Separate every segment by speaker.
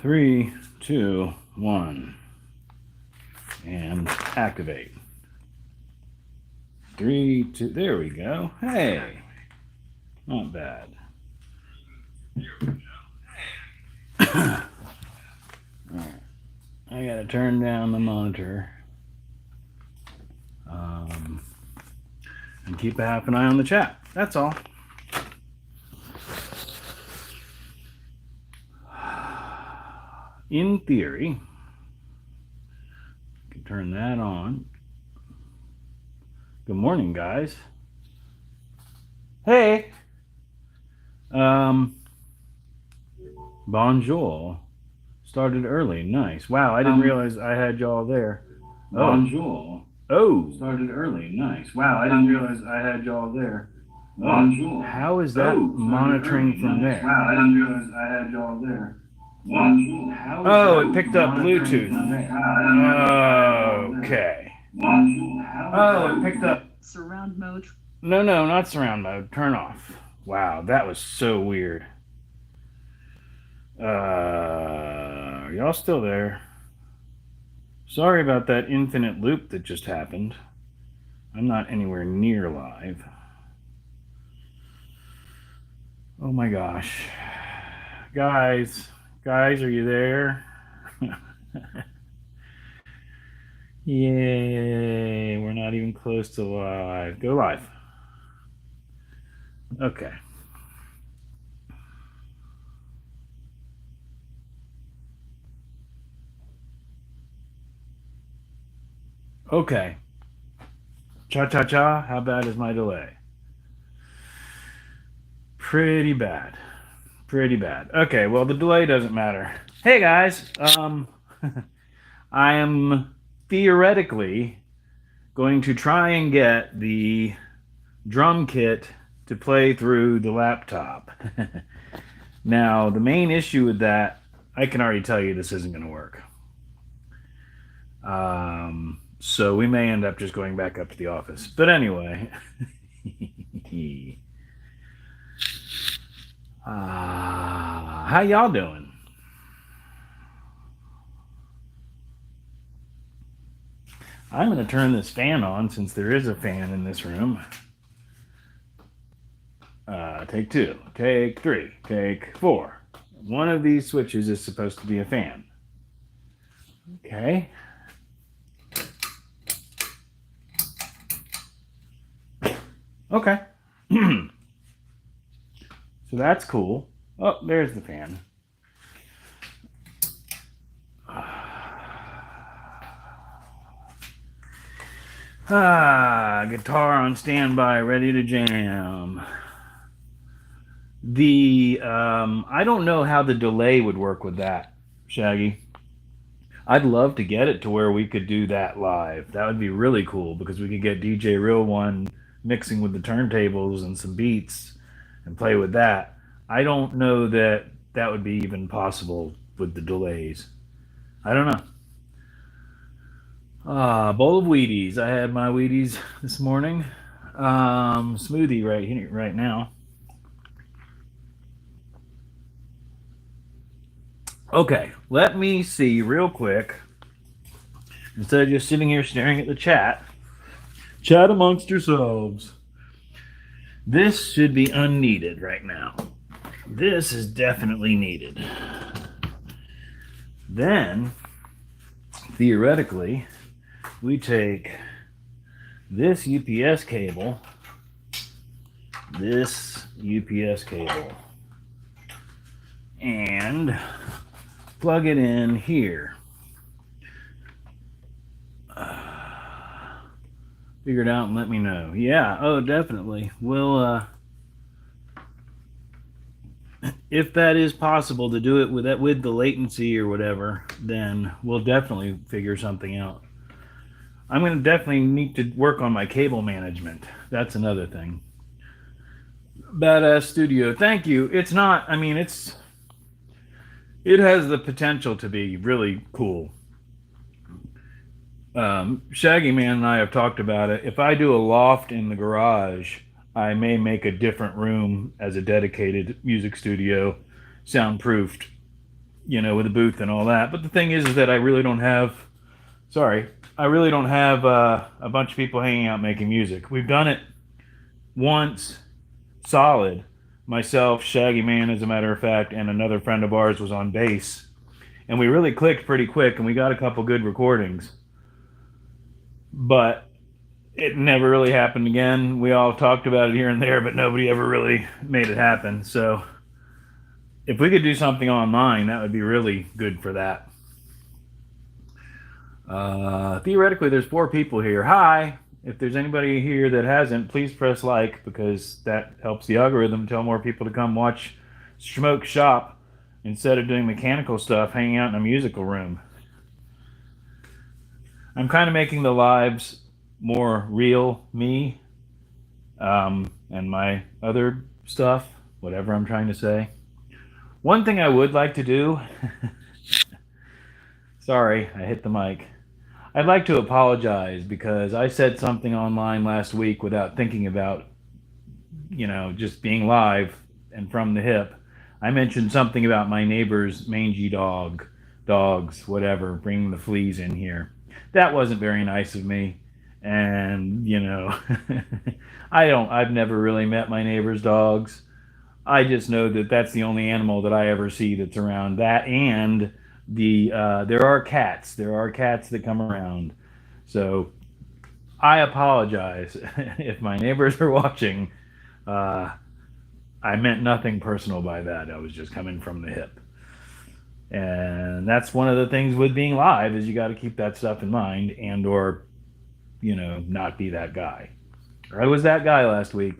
Speaker 1: 3, 2, 1. And activate. 3, 2, there we go. Hey, not bad. Alright, I gotta turn down the monitor. And keep a half an eye on the chat. That's all. In theory, I can turn that on. Good morning, guys. Hey. Bonjour. Started early. Nice. Wow, I didn't realize I had y'all there.
Speaker 2: Bonjour.
Speaker 1: Oh.
Speaker 2: Started early. Nice. Wow, I didn't realize I had y'all there.
Speaker 1: Bonjour. How is that monitoring from there?
Speaker 2: Wow, I didn't realize I had y'all there. Bonjour.
Speaker 1: Oh, it picked up Bluetooth. Okay. Oh, it picked up
Speaker 3: surround mode.
Speaker 1: No, not surround mode. Turn off. Wow, that was so weird. Are y'all still there? Sorry about that infinite loop that just happened. I'm not anywhere near live. Oh my gosh. Guys, are you there? Yay, we're not even close to live. Go live. Okay. Okay. Cha-cha-cha, how bad is my delay? Pretty bad. Okay, well, the delay doesn't matter. Hey, guys. I am theoretically going to try and get the drum kit to play through the laptop. Now, the main issue with that, I can already tell you this isn't going to work. So we may end up just going back up to the office. But anyway. How y'all doing? I'm going to turn this fan on since there is a fan in this room. Take 2, take 3, take 4. One of these switches is supposed to be a fan. Okay. Okay. So that's cool. Oh, there's the fan. Guitar on standby, ready to jam. I don't know how the delay would work with that, Shaggy. I'd love to get it to where we could do that live. That would be really cool because we could get DJ Real One mixing with the turntables and some beats and play with that. I don't know that that would be even possible with the delays. I don't know. Bowl of Wheaties. I had my Wheaties this morning. Smoothie right now. Okay, let me see real quick. Instead of just sitting here staring at the chat, chat amongst yourselves. This should be unneeded right now. This is definitely needed. Then, theoretically, we take this UPS cable, and plug it in here. Figure it out and let me know. Yeah, oh, definitely. We'll, if that is possible to do it with the latency or whatever, then we'll definitely figure something out. I'm going to definitely need to work on my cable management. That's another thing. Badass Studio. Thank you. It's not, I mean, it has the potential to be really cool. Shaggy Man and I have talked about it. If I do a loft in the garage, I may make a different room as a dedicated music studio, soundproofed, with a booth and all that. But the thing is that I really don't have, a bunch of people hanging out making music. We've done it once, solid. Myself, Shaggy Man, as a matter of fact, and another friend of ours was on bass. And we really clicked pretty quick, and we got a couple good recordings. But it never really happened again. We all talked about it here and there, but nobody ever really made it happen. So if we could do something online, that would be really good for that. Theoretically, there's 4 people here. Hi. If there's anybody here that hasn't, please press like, because that helps the algorithm tell more people to come watch Schmoke shop instead of doing mechanical stuff, hanging out in a musical room. I'm kind of making the lives more real me, and my other stuff, whatever I'm trying to say. One thing I would like to do, sorry, I hit the mic. I'd like to apologize because I said something online last week without thinking about, just being live and from the hip. I mentioned something about my neighbor's mangy dogs, whatever, bringing the fleas in here. That wasn't very nice of me. And, I've never really met my neighbor's dogs. I just know that that's the only animal that I ever see that's around. That and there are cats. There are cats that come around. So I apologize if my neighbors are watching. I meant nothing personal by that. I was just coming from the hip. And that's one of the things with being live is you got to keep that stuff in mind and or, not be that guy. Or I was that guy last week.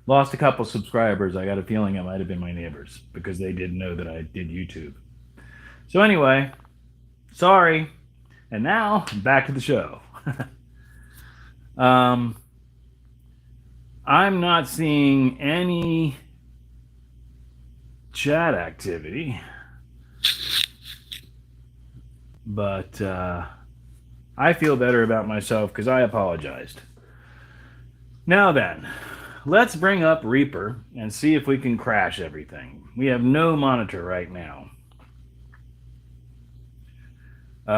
Speaker 1: Lost a couple subscribers. I got a feeling it might have been my neighbors because they didn't know that I did YouTube. So anyway, sorry. And now back to the show. I'm not seeing any chat activity, but I feel better about myself because I apologized. Now then, let's bring up Reaper and see if we can crash everything. We have no monitor right now. I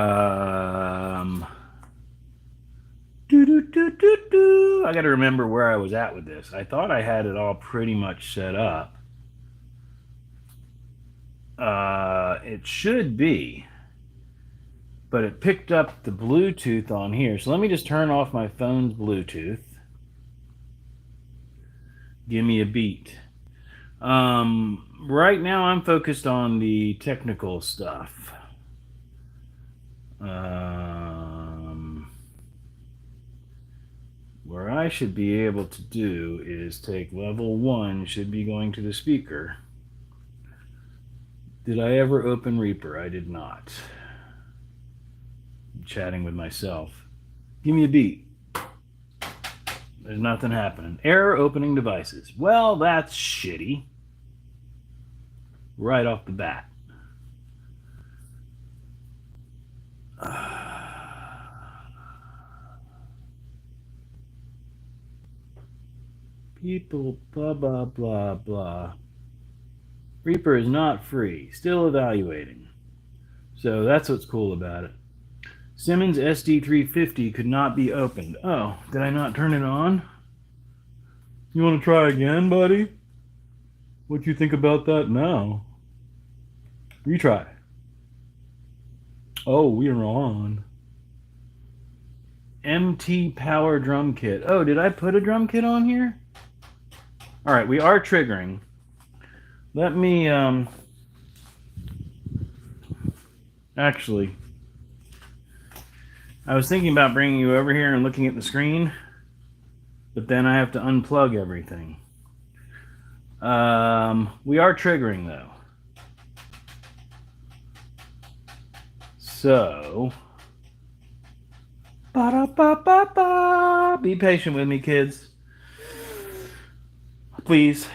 Speaker 1: got to remember where I was at with this. I thought I had it all pretty much set up. It should be, but it picked up the Bluetooth on here. So let me just turn off my phone's Bluetooth. Give me a beat. Right now I'm focused on the technical stuff. Where I should be able to do is take level 1, should be going to the speaker. Did I ever open Reaper? I did not. I'm chatting with myself. Give me a beat. There's nothing happening. Error opening devices. Well, that's shitty. Right off the bat. People, blah, blah, blah, blah. Reaper is not free. Still evaluating. So that's what's cool about it. Simmons SD350 could not be opened. Oh, did I not turn it on? You want to try again, buddy? What you think about that now? Retry. Oh, we are on. MT Power Drum Kit. Oh, did I put a drum kit on here? All right, we are triggering. Let me, actually, I was thinking about bringing you over here and looking at the screen, but then I have to unplug everything. We are triggering, though. So, ba-da-ba-ba-ba. Be patient with me, kids. Please.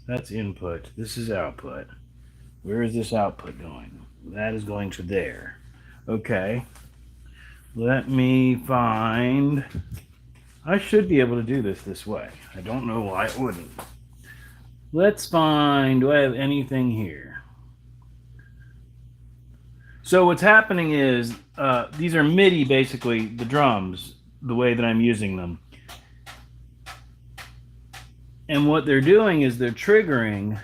Speaker 1: That's input. This is output. Where is this output going? That is going to there. Okay. Let me find... I should be able to do this way. I don't know why it wouldn't. Let's find, do I have anything here? So what's happening is, these are MIDI, basically, the drums, the way that I'm using them. And what they're doing is they're triggering,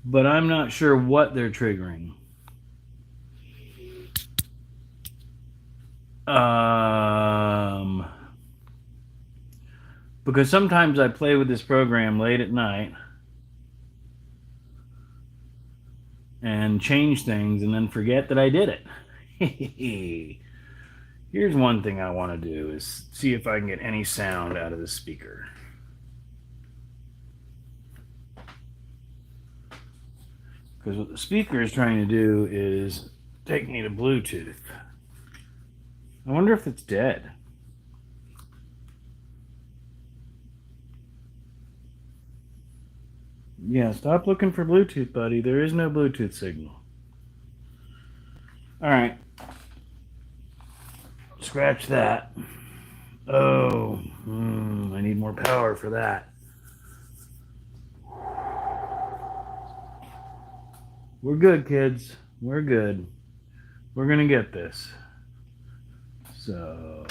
Speaker 1: but I'm not sure what they're triggering. Because sometimes I play with this program late at night and change things and then forget that I did it. Here's one thing I want to do is see if I can get any sound out of the speaker. Because what the speaker is trying to do is take me to Bluetooth. I wonder if it's dead. Yeah, stop looking for Bluetooth, buddy. There is no Bluetooth signal. All right. Scratch that. Oh, I need more power for that. We're good, kids. We're good. We're going to get this. So...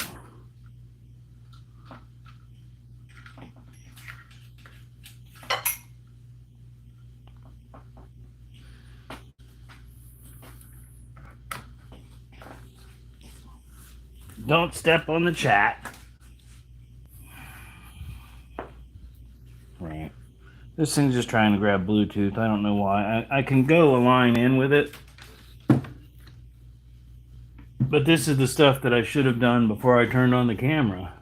Speaker 1: don't step on the chat. Right. This thing's just trying to grab Bluetooth. I don't know why. I can go a line in with it. But this is the stuff that I should have done before I turned on the camera.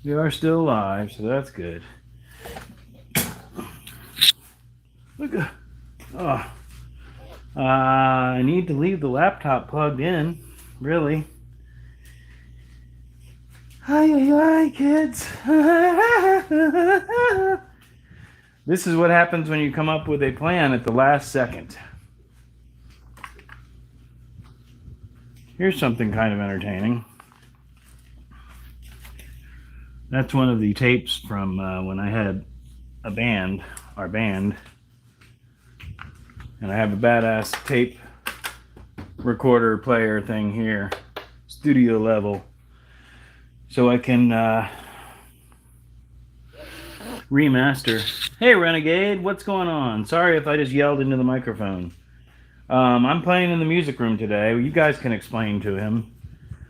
Speaker 1: We are still live, so that's good. Look at... Oh. I need to leave the laptop plugged in, really. Hi, kids. This is what happens when you come up with a plan at the last second. Here's something kind of entertaining. That's one of the tapes from when I had a band, our band. And I have a badass tape recorder player thing here, studio level. So I can remaster. Hey Renegade, what's going on? Sorry if I just yelled into the microphone. I'm playing in the music room today. You guys can explain to him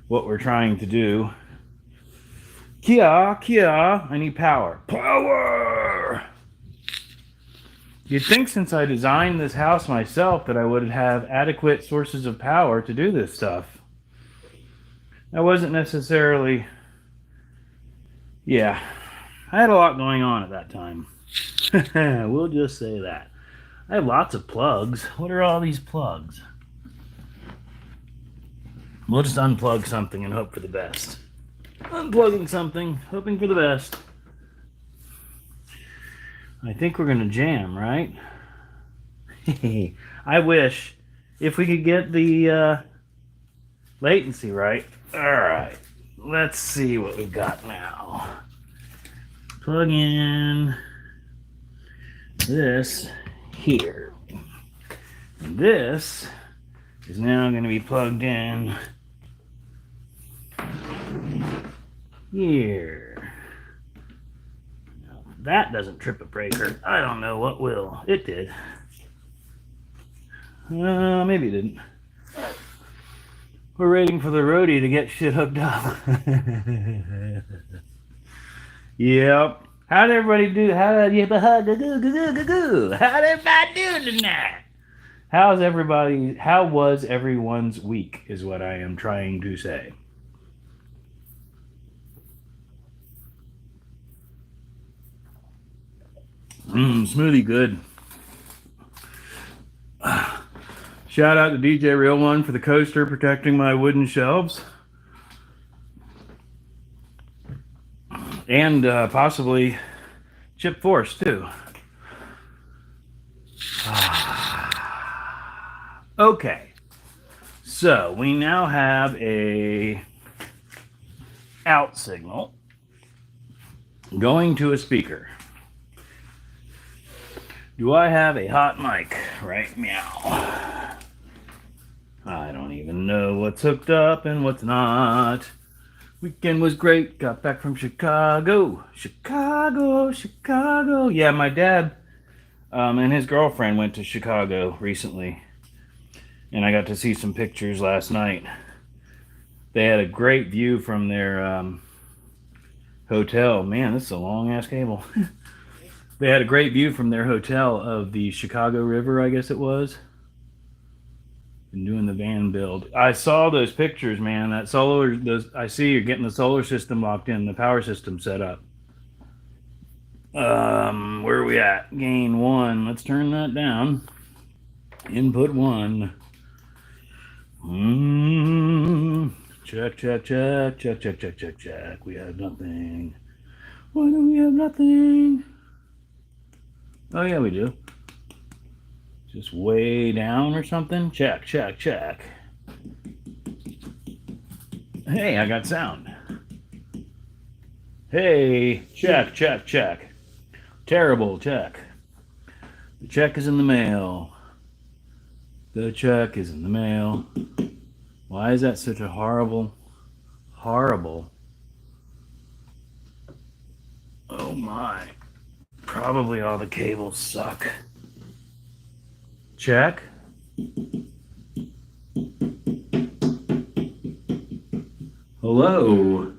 Speaker 1: what we're trying to do. Kia, I need power. Power! You'd think since I designed this house myself that I would have adequate sources of power to do this stuff. That wasn't necessarily... Yeah, I had a lot going on at that time. We'll just say that. I have lots of plugs. What are all these plugs? We'll just unplug something and hope for the best. Unplugging something, hoping for the best. I think we're going to jam, right? I wish. If we could get the latency right. Alright. Let's see what we've got now. Plug in this here. And this is now going to be plugged in here. Now, if that doesn't trip a breaker, I don't know what will. It did. Maybe it didn't. We're waiting for the roadie to get shit hooked up. Yep. How'd everybody do? How did everybody do tonight? How was everyone's week is what I am trying to say. Smoothie good. Shout out to DJ Real One for the coaster protecting my wooden shelves. And possibly Chip Force too. Okay. So we now have a out signal going to a speaker. Do I have a hot mic? Right, meow. I don't even know what's hooked up and what's not. Weekend was great. Got back from Chicago. Chicago. Yeah, my dad and his girlfriend went to Chicago recently. And I got to see some pictures last night. They had a great view from their hotel. Man, this is a long ass cable. They had a great view from their hotel of the Chicago River, I guess it was. Been doing the van build. I saw those pictures, man. That solar, I see you're getting the solar system locked in, the power system set up. Where are we at? Gain 1. Let's turn that down. Input 1. Check. We have nothing. Why do we have nothing? Oh yeah, we do. Just way down or something? Check. Hey, I got sound. Hey, check. Terrible, check. The check is in the mail. The check is in the mail. Why is that such a horrible? Oh my. Probably all the cables suck. Check. Hello.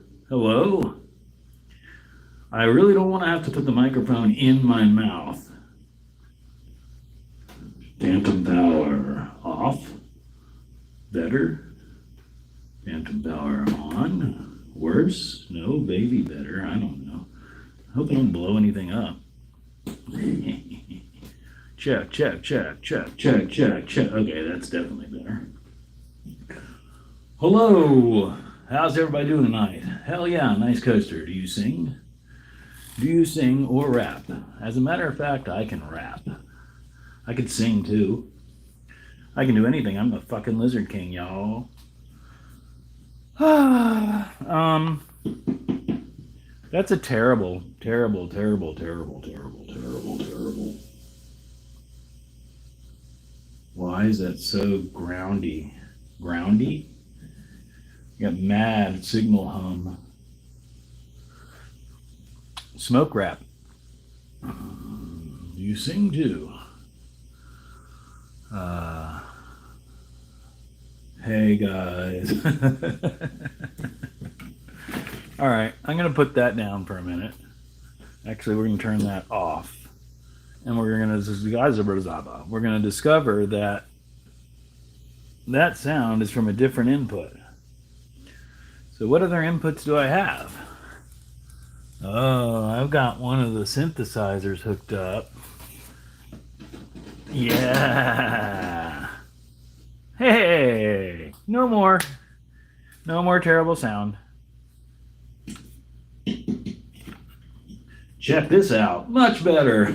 Speaker 1: I really don't want to have to put the microphone in my mouth. Phantom power off. Better. Phantom power on. Worse. No, baby better. I don't know. I hope I don't blow anything up. Check. Okay, that's definitely better. Hello. How's everybody doing tonight? Hell yeah, nice coaster. Do you sing? Do you sing or rap? As a matter of fact, I can rap. I could sing too. I can do anything. I'm the fucking Lizard King, y'all. That's a terrible. Why is that so groundy? Groundy? You got mad signal hum. Smoke rap. Do you sing too? Hey guys. All right, I'm gonna put that down for a minute. Actually, we're gonna turn that off, and we're gonna discover that that sound is from a different input. So what other inputs do I have? Oh, I've got one of the synthesizers hooked up. Yeah. Hey, no more terrible sound. Check this out. Much better.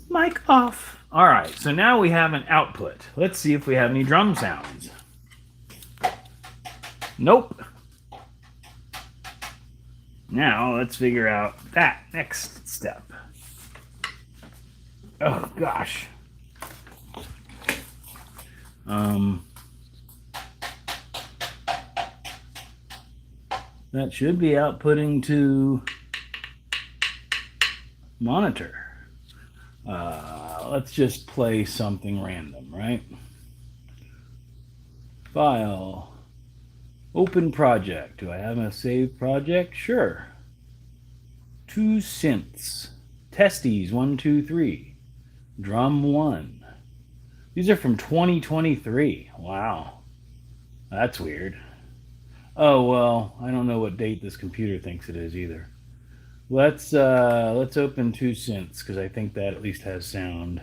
Speaker 1: Mic off. All right, so now we have an output. Let's see if we have any drum sounds. Nope. Now let's figure out that next step. Oh gosh. That should be outputting to monitor. Let's just play something random, right? File. Open project. Do I have a saved project? Sure. 2 synths. Testes 1, 2, 3. Drum 1. These are from 2023. Wow. That's weird. Oh well, I don't know what date this computer thinks it is either. Let's open 2 synths because I think that at least has sound.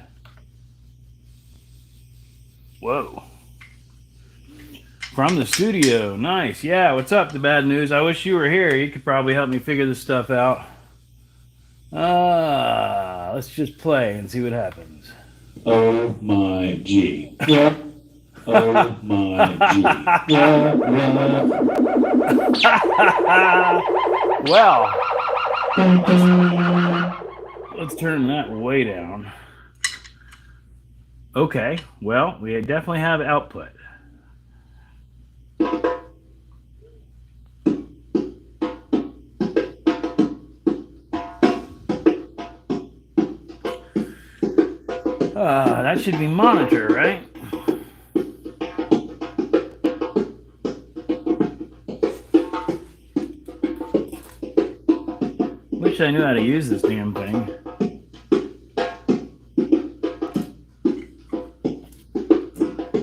Speaker 1: Whoa. From the studio. Nice. Yeah, what's up, the bad news? I wish you were here. You could probably help me figure this stuff out. Let's just play and see what happens. Oh my G. Yeah.
Speaker 3: Oh my G.
Speaker 1: Well, let's turn that way down. Okay, well, we definitely have output. That should be monitor, right? Wish I knew how to use this damn thing.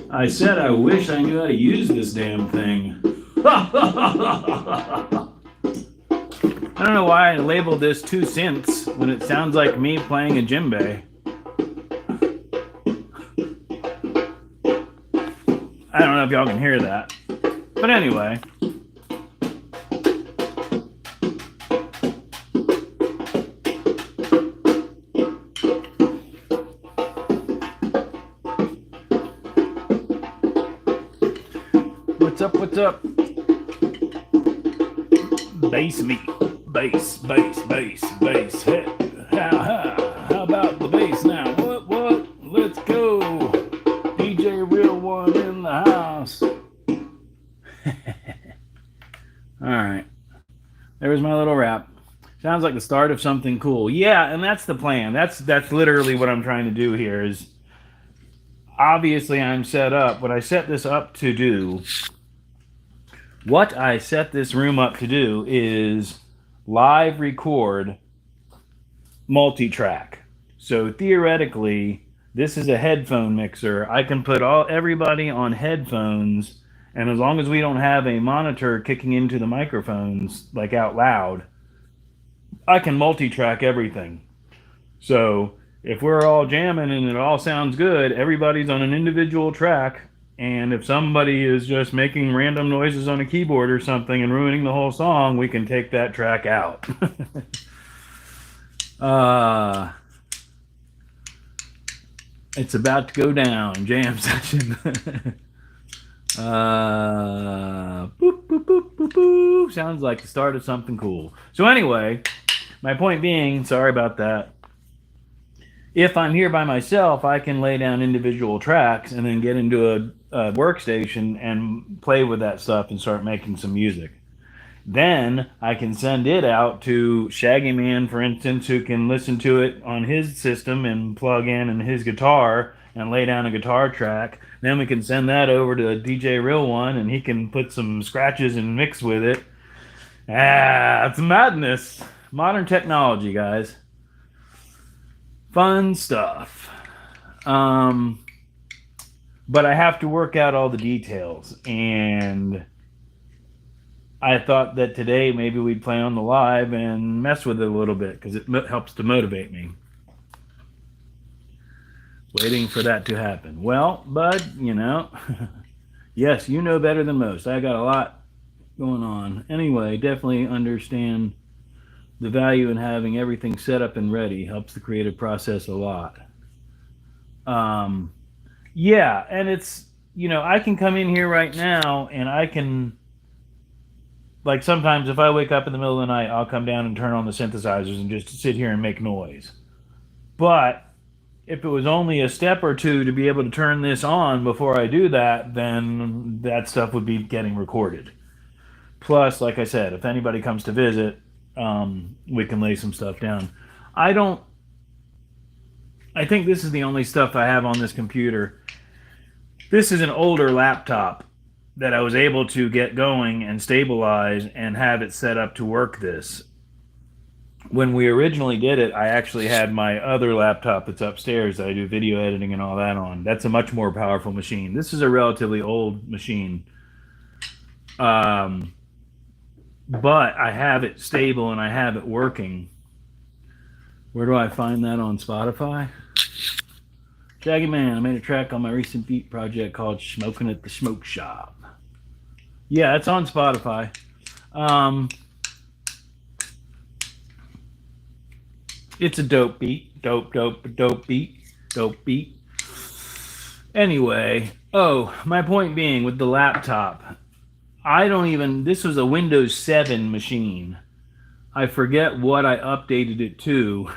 Speaker 1: I said I wish I knew how to use this damn thing. I don't know why I labeled this 2 synths when it sounds like me playing a djembe. I don't know if y'all can hear that. But anyway. What's up, what's up? Bass me. Bass, bass, bass, bass. Hey, how about the bass now? What? Let's go. DJ Real One in the house. Alright. There was my little rap. Sounds like the start of something cool. Yeah, and that's the plan. That's literally what I'm trying to do here is obviously I'm set up. What I set this room up to do is live record multi-track. So theoretically, this is a headphone mixer. I can put everybody on headphones, and as long as we don't have a monitor kicking into the microphones like out loud, I can multi-track everything. So if we're all jamming and it all sounds good, everybody's on an individual track. And if somebody is just making random noises on a keyboard or something and ruining the whole song, we can take that track out. It's about to go down. Jam session. Boop, boop, boop, boop, boop. Sounds like the start of something cool. So anyway, my point being, sorry about that. If I'm here by myself, I can lay down individual tracks and then get into a workstation and play with that stuff and start making some music. Then I can send it out to Shaggy Man, for instance, who can listen to it on his system and plug in his guitar and lay down a guitar track. Then we can send that over to DJ Real One and he can put some scratches and mix with it. It's madness. Modern technology, guys. Fun stuff. But I have to work out all the details, and I thought that today maybe we'd play on the live and mess with it a little bit because it helps to motivate me. Waiting for that to happen. Well, bud, yes, you know better than most. I got a lot going on. Anyway, definitely understand the value in having everything set up and ready. Helps the creative process a lot. Yeah, and it's, I can come in here right now and I can, like sometimes if I wake up in the middle of the night, I'll come down and turn on the synthesizers and just sit here and make noise. But if it was only a step or two to be able to turn this on before I do that, then that stuff would be getting recorded. Plus, like I said, if anybody comes to visit, we can lay some stuff down. I think this is the only stuff I have on this computer. This is an older laptop that I was able to get going and stabilize and have it set up to work this. When we originally did it, I actually had my other laptop that's upstairs that I do video editing and all that on. That's a much more powerful machine. This is a relatively old machine. But I have it stable and I have it working. Where do I find that on Spotify? Shaggy Man, I made a track on my recent beat project called Smoking at the Smoke Shop. Yeah, it's on Spotify. It's a dope beat. Dope beat. Anyway, my point being with the laptop, this was a Windows 7 machine. I forget what I updated it to,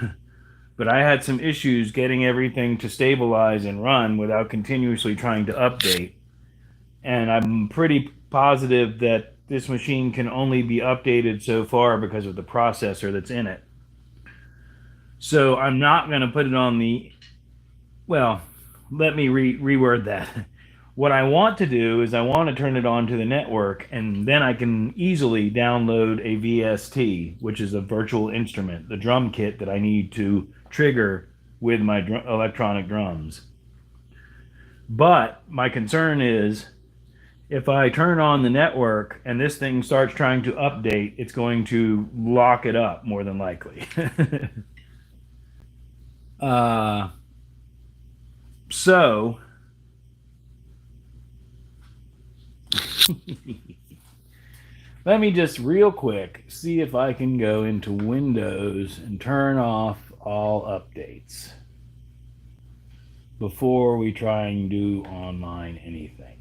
Speaker 1: but I had some issues getting everything to stabilize and run without continuously trying to update. And I'm pretty positive that this machine can only be updated so far because of the processor that's in it. So I'm not going to put it on the, well, let me reword that. What I want to do is I want to turn it on to the network, and then I can easily download a VST, which is a virtual instrument, the drum kit that I need to trigger with my electronic drums. But my concern is if I turn on the network and this thing starts trying to update, it's going to lock it up more than likely. So let me just real quick see if I can go into Windows and turn off all updates before we try and do online anything.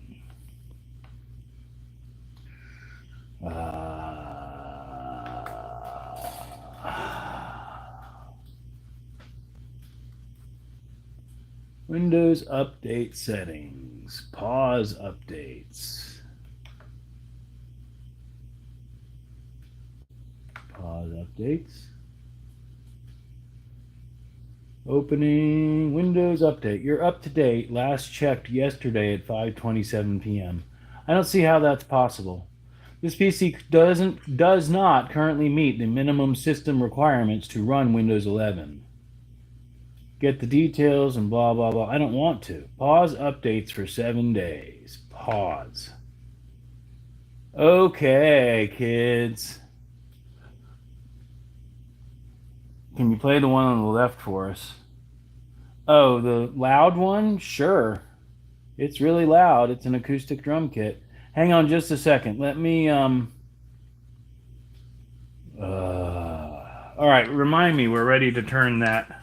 Speaker 1: Windows update settings. Pause updates. Pause updates. Opening Windows update. You're up to date. Last checked yesterday at 5:27 p.m. I don't see how that's possible. This PC does not currently meet the minimum system requirements to run Windows 11. Get the details and blah, blah, blah. I don't want to. Pause updates for 7 days. Pause. Okay, kids. Can you play the one on the left for us? Oh, the loud one? Sure. It's really loud. It's an acoustic drum kit. Hang on just a second. Let me, all right, remind me we're ready to turn that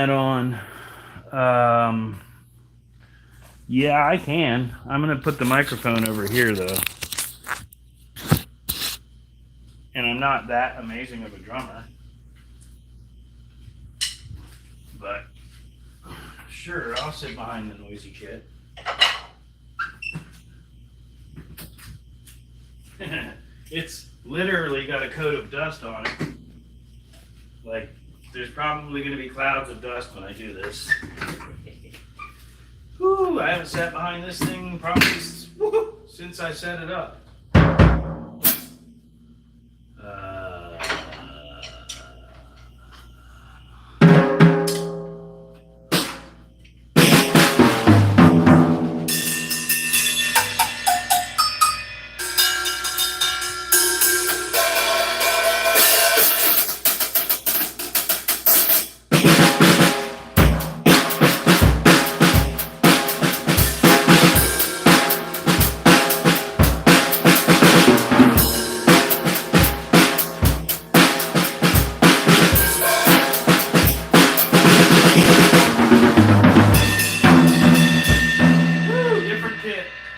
Speaker 1: on. Yeah, I can. I'm going to put the microphone over here, though. And I'm not that amazing of a drummer. But, sure, I'll sit behind the noisy kit. It's literally got a coat of dust on it. Like, there's probably going to be clouds of dust when I do this. Whew, I haven't sat behind this thing probably since I set it up.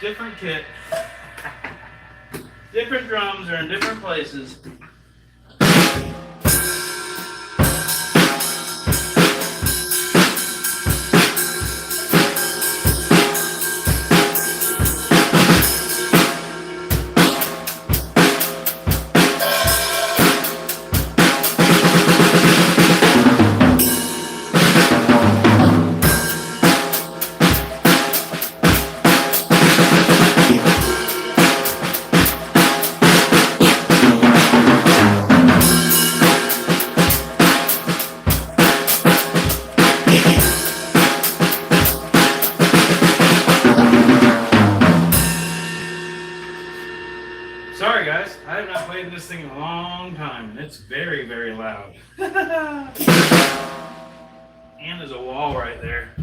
Speaker 1: Different kit. Different drums are in different places. Sorry guys, I have not played this thing in a long time, and it's very, very loud. And there's a wall right there.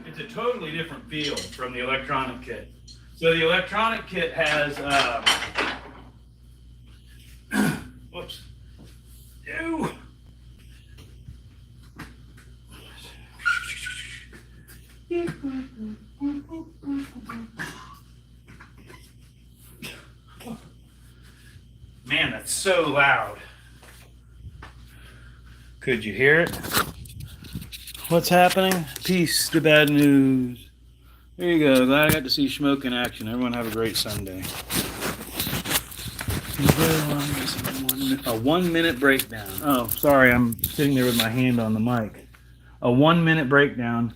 Speaker 1: It's a totally different feel from the electronic kit. So the electronic kit has Ew. Man, that's so loud. Could you hear it? What's happening? Peace to bad news. There you go. Glad I got to see Schmoke in action. Everyone have a great Sunday. A 1 minute breakdown. Oh, sorry. I'm sitting there with my hand on the mic. A 1 minute breakdown.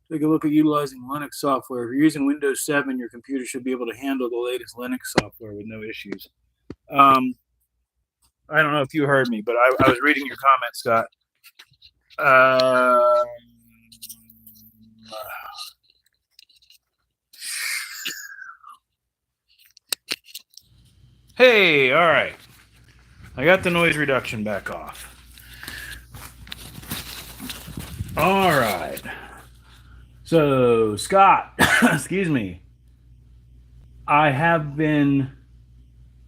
Speaker 1: Take a look at utilizing Linux software. If you're using Windows 7, your computer should be able to handle the latest Linux software with no issues. I don't know if you heard me, but I was reading your comment, Scott. Hey, all right. I got the noise reduction back off. All right. So, Scott, excuse me. I have been.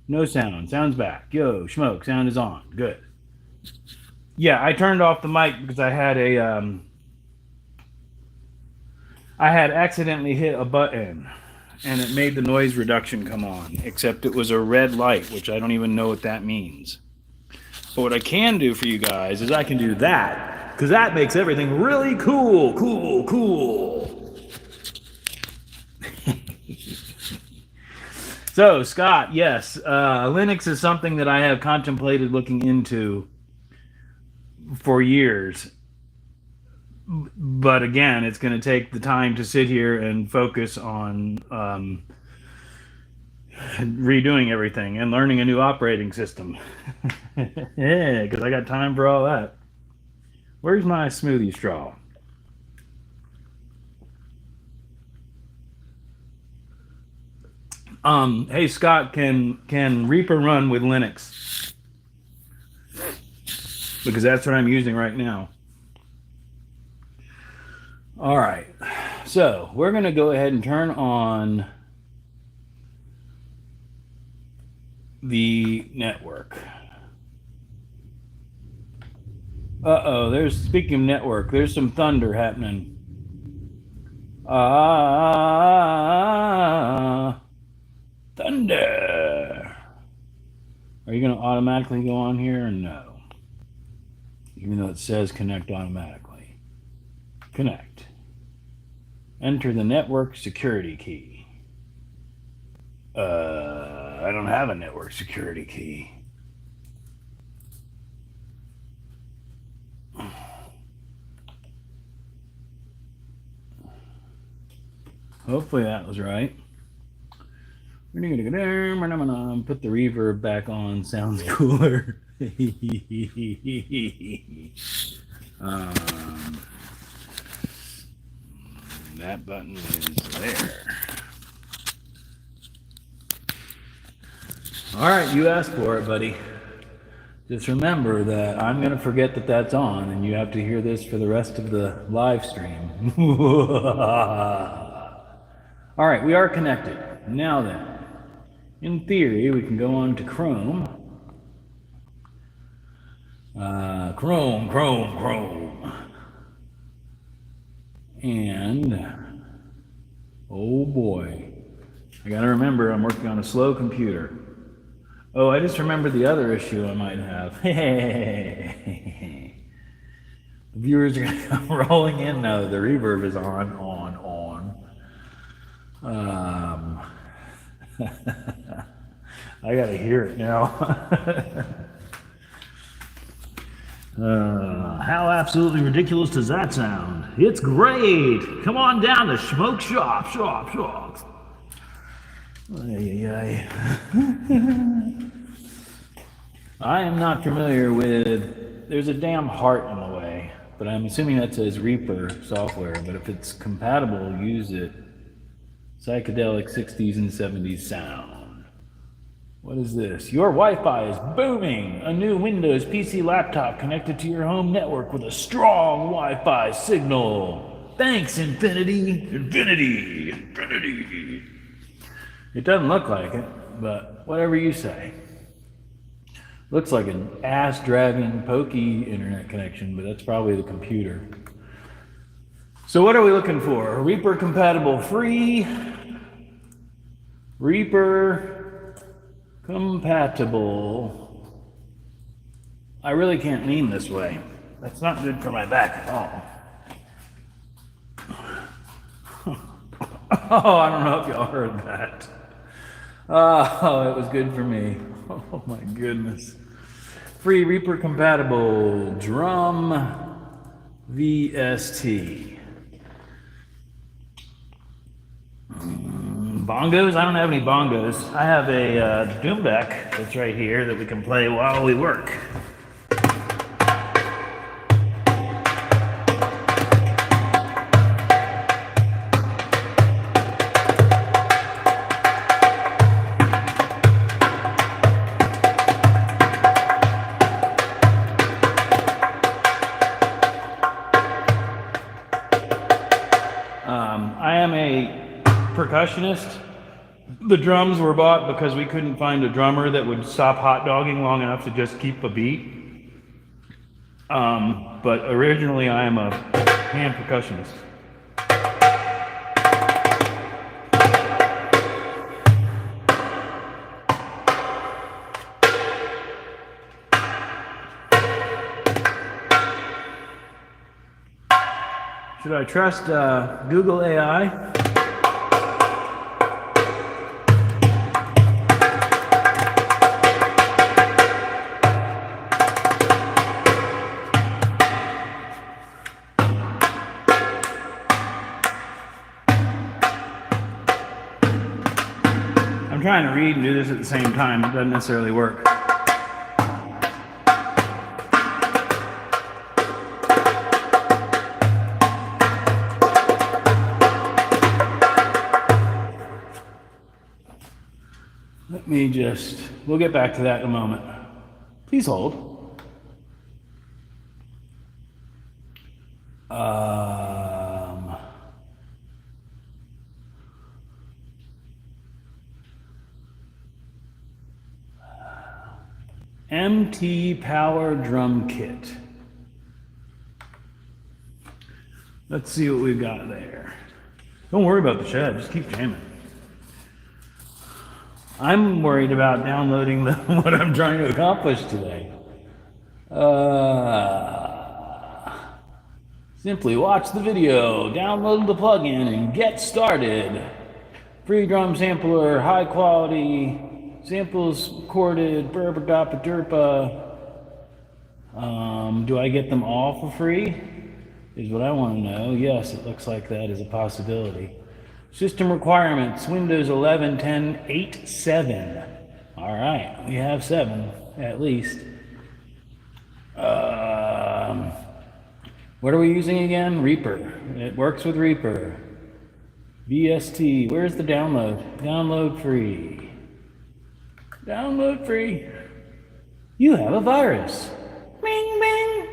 Speaker 1: No sound. Sound's back. Yo, Schmoke, sound is on. Good. Yeah, I turned off the mic because I had I had accidentally hit a button and it made the noise reduction come on, except it was a red light, which I don't even know what that means. But what I can do for you guys is I can do that, because that makes everything really cool. So, Scott, yes, Linux is something that I have contemplated looking into for years. But again, it's going to take the time to sit here and focus on redoing everything and learning a new operating system. Yeah, because I got time for all that. Where's my smoothie straw? Hey Scott, can Reaper run with Linux? Because that's what I'm using right now. All right, so we're gonna go ahead and turn on the network. There's, speaking of network, there's some thunder happening. Thunder. Are you going to automatically go on here or no? Even though it says connect automatically. Connect. Enter the network security key. I don't have a network security key. Hopefully that was right. Put the reverb back on. Sounds cooler. That button is there. All right, you asked for it, buddy. Just remember that I'm going to forget that that's on, and you have to hear this for the rest of the live stream. All right, we are connected. Now then, in theory, we can go on to Chrome. Chrome. And, oh boy, I gotta remember I'm working on a slow computer. Oh, I just remembered the other issue I might have. The viewers are gonna come rolling in now that the reverb is on. I gotta hear it now. How absolutely ridiculous does that sound? It's great! Come on down to Schmoke Shop. I am not familiar with... There's a damn heart in the way, but I'm assuming that says Reaper software, but if it's compatible, use it. Psychedelic 60s and 70s sound. What is this? Your Wi-Fi is booming! A new Windows PC laptop connected to your home network with a strong Wi-Fi signal. Thanks, Infinity! It doesn't look like it, but whatever you say. Looks like an ass-dragging, pokey internet connection, but that's probably the computer. So what are we looking for? Reaper compatible free. Reaper compatible. I really can't lean this way. That's not good for my back at all. Oh, I don't know if y'all heard that. Oh, it was good for me. Oh my goodness. Free Reaper compatible drum VST. Bongos? I don't have any bongos. I have a doom deck that's right here that we can play while we work. I am a percussionist. The drums were bought because we couldn't find a drummer that would stop hot dogging long enough to just keep a beat. But originally I am a hand percussionist. Should I trust Google AI? I'm trying to read and do this at the same time. It doesn't necessarily work. We'll get back to that in a moment. Please hold. MT Power Drum Kit. Let's see what we've got there. Don't worry about the shed, just keep jamming. I'm worried about downloading what I'm trying to accomplish today. Simply watch the video, download the plugin, and get started. Free drum sampler, high quality, samples recorded, burpa derpa. Do I get them all for free? Is what I want to know. Yes, it looks like that is a possibility. System requirements, Windows 11, 10, 8, 7. All right, we have 7, at least. What are we using again? Reaper. It works with Reaper. VST, where's the download? Download free. Download free. You have a virus. Bing, bing.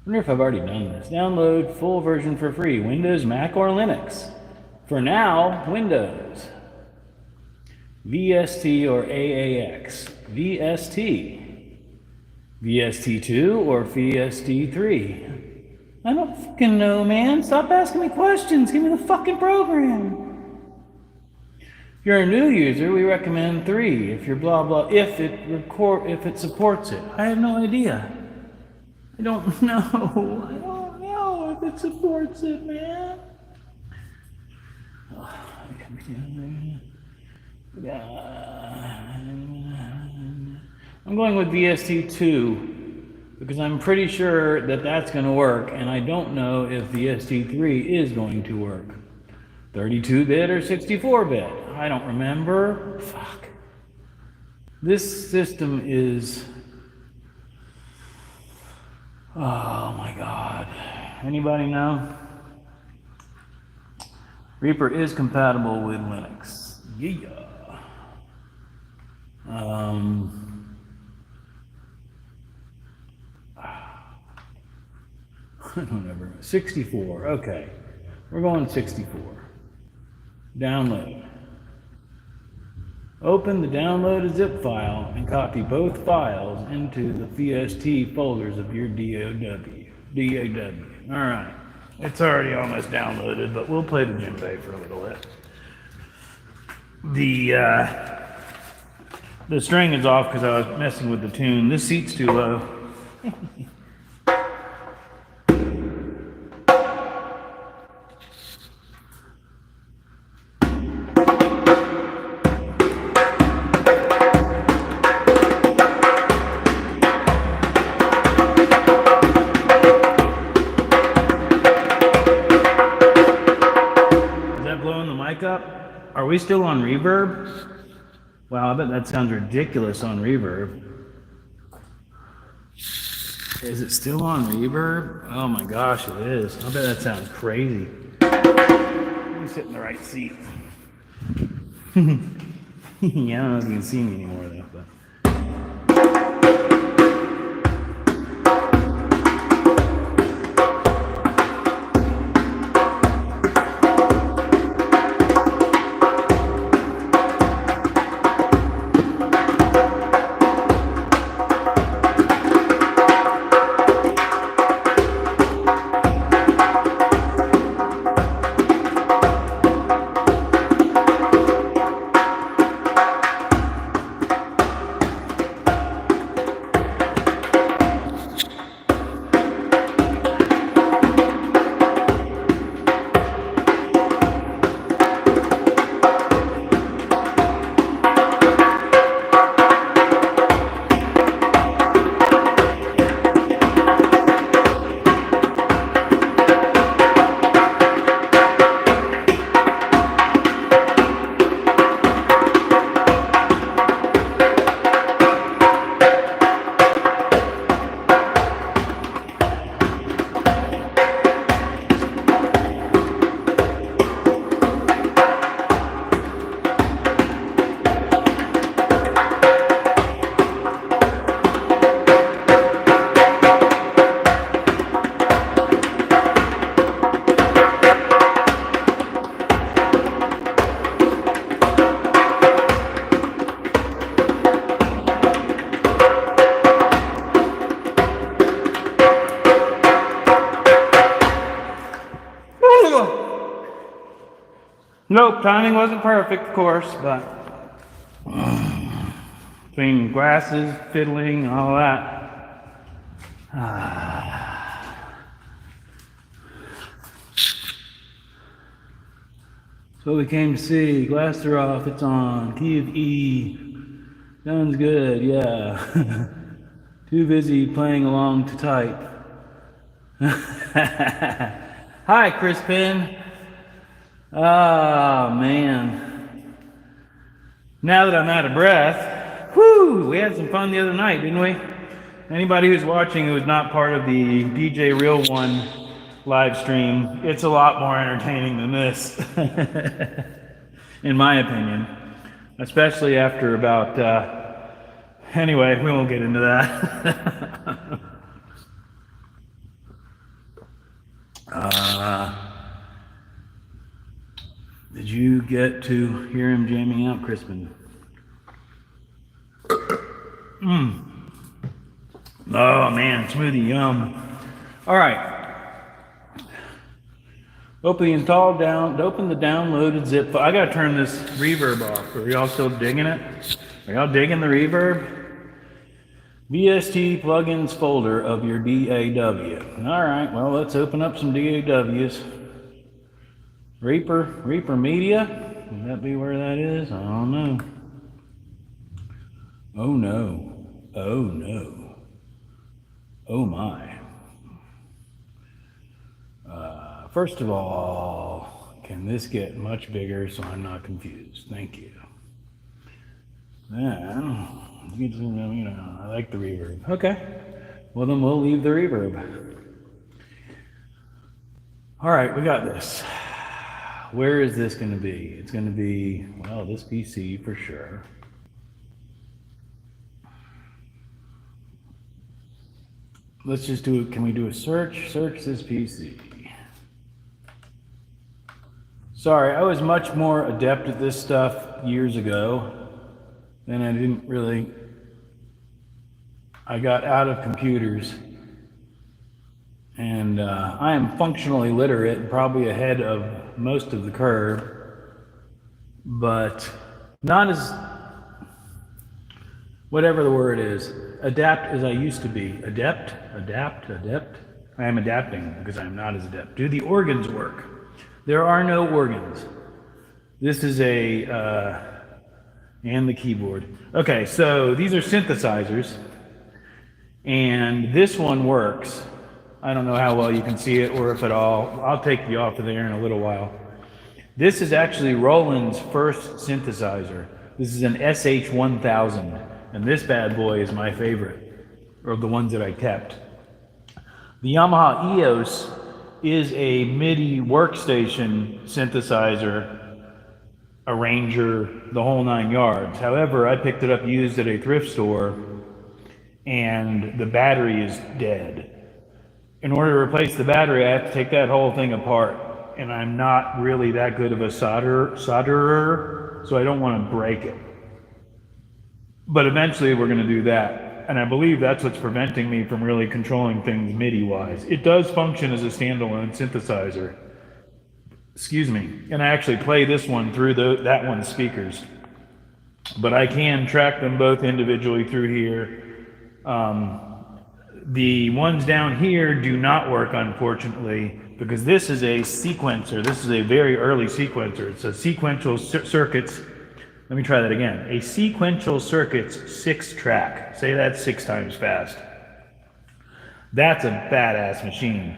Speaker 1: Wonder if I've already done this. Download full version for free. Windows, Mac, or Linux. For now, Windows. VST or AAX. VST. VST2 or VST3. I don't fucking know, man. Stop asking me questions. Give me the fucking program. If you're a new user, we recommend 3. If you're blah blah, if it supports it. I have no idea. I don't know. I don't know if it supports it, man. I'm going with VST2 because I'm pretty sure that that's going to work, and I don't know if VST3 is going to work. 32-bit or 64-bit? I don't remember. Fuck. This system is... Oh my god. Anybody know? Reaper is compatible with Linux. Yeah. I don't ever. 64. Okay. We're going 64. Download. Open the download a zip file and copy both files into the VST folders of your DAW. Alright. It's already almost downloaded, but we'll play the djembe for a little bit. The string is off because I was messing with the tune. This seat's too low. Up? Are we still on reverb? Wow, I bet that sounds ridiculous on reverb. Is it still on reverb? Oh my gosh, it is. I bet that sounds crazy. Let me sit in the right seat. Yeah, I don't know if you can see me anymore though, but. Nope, timing wasn't perfect, of course, but between glasses, fiddling, all that. So we came to see. Glasses are off, it's on. Key of E. Sounds good, yeah. Too busy playing along to type. Hi, Crispin. Oh, man. Now that I'm out of breath, whoo, we had some fun the other night, didn't we? Anybody who's watching who is not part of the DJ Real One live stream, it's a lot more entertaining than this, in my opinion. Especially after about Anyway, we won't get into that. Did you get to hear him jamming out, Crispin? Oh man, smoothie, yum. All right. Open the downloaded zip file. I gotta turn this reverb off. Are y'all still digging it? Are y'all digging the reverb? VST plugins folder of your DAW. All right, well, let's open up some DAWs. Reaper Media? Would that be where that is? I don't know. Oh no. Oh no. Oh my. First of all, can this get much bigger so I'm not confused? Thank you. Then, I like the reverb. Okay. Well, then we'll leave the reverb. All right, we got this. Where is this going to be? It's going to be, well, this PC for sure. Let's just do it. Can we do a search? Search this PC. Sorry, I was much more adept at this stuff years ago. Then I got out of computers. And I am functionally literate and probably ahead of most of the curve. But not as, whatever the word is, adapt as I used to be. Adept? I am adapting because I am not as adept. Do the organs work? There are no organs. This is and the keyboard. Okay, so these are synthesizers. And this one works. I don't know how well you can see it or if at all. I'll take you off of there in a little while. This is actually Roland's first synthesizer. This is an SH-1000. And this bad boy is my favorite, or the ones that I kept. The Yamaha EOS is a MIDI workstation synthesizer, arranger, the whole 9 yards. However, I picked it up used at a thrift store, and the battery is dead. In order to replace the battery, I have to take that whole thing apart, and I'm not really that good of a solderer, so I don't want to break it. But eventually we're going to do that. And I believe that's what's preventing me from really controlling things MIDI-wise. It does function as a standalone synthesizer. Excuse me. And I actually play this one through that one's speakers. But I can track them both individually through here. The ones down here do not work, unfortunately, because this is a sequencer. This is a very early sequencer. It's a sequential circuits. Let me try that again. A sequential circuits 6-track. Say that 6 times fast. That's a badass machine.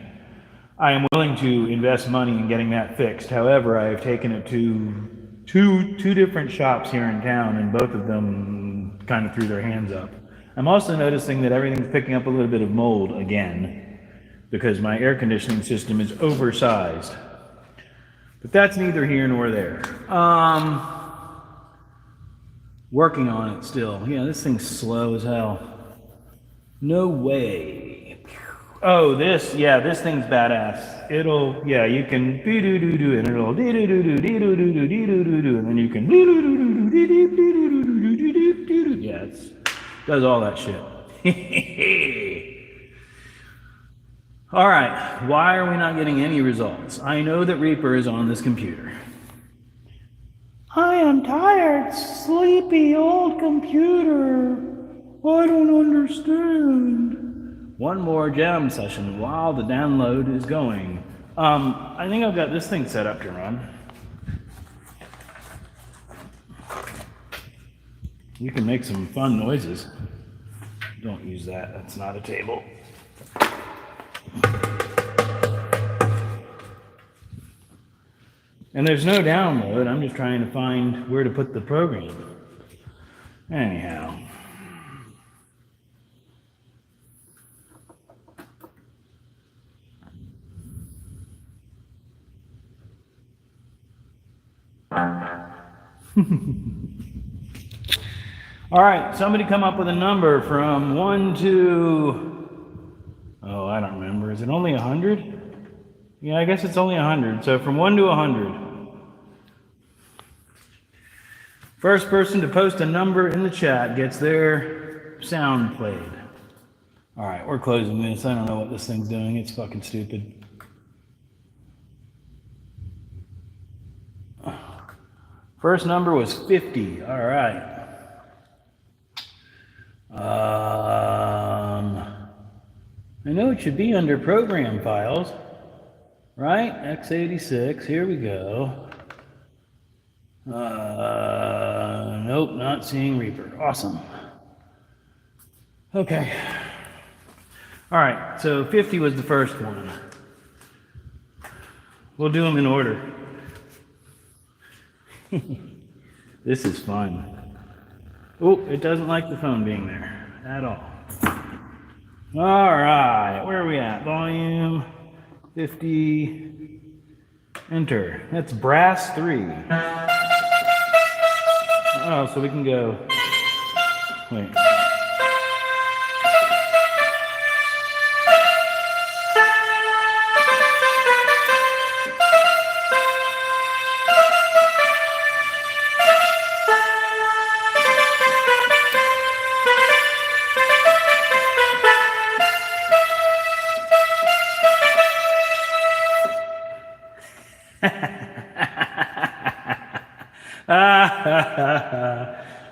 Speaker 1: I am willing to invest money in getting that fixed. However, I have taken it to two different shops here in town, and both of them kind of threw their hands up. I'm also noticing that everything's picking up a little bit of mold again, because my air conditioning system is oversized. But that's neither here nor there. Working on it still. Yeah, this thing's slow as hell. No way. Oh, this thing's badass. You can doo-doo-doo-doo, and it'll doo-doo-doo-doo, doo-doo-doo-doo, doo-doo-doo-doo, and then you can doo-doo-doo-doo, doo-doo-doo-doo-doo-doo-doo. Yeah, it does all that shit. All right, why are we not getting any results? I know that Reaper is on this computer. I am tired, sleepy old computer. I don't understand. One more jam session while the download is going. I think I've got this thing set up to run. You can make some fun noises. Don't use that, that's not a table. And there's no download, I'm just trying to find where to put the program. Anyhow. All right, somebody come up with a number from 1 to, oh, I don't remember. Is it only 100? Yeah, I guess it's only 100. So from 1 to 100. First person to post a number in the chat gets their sound played. All right, we're closing this. I don't know what this thing's doing. It's fucking stupid. First number was 50. All right. I know it should be under program files, right? x86. Here we go. Nope, not seeing Reaper. Awesome. Okay. All right, so 50 was the first one. We'll do them in order. This is fun. Oh, it doesn't like the phone being there at all. All right, where are we at? Volume 50. Enter. That's brass 3. Oh, so we can go. Wait.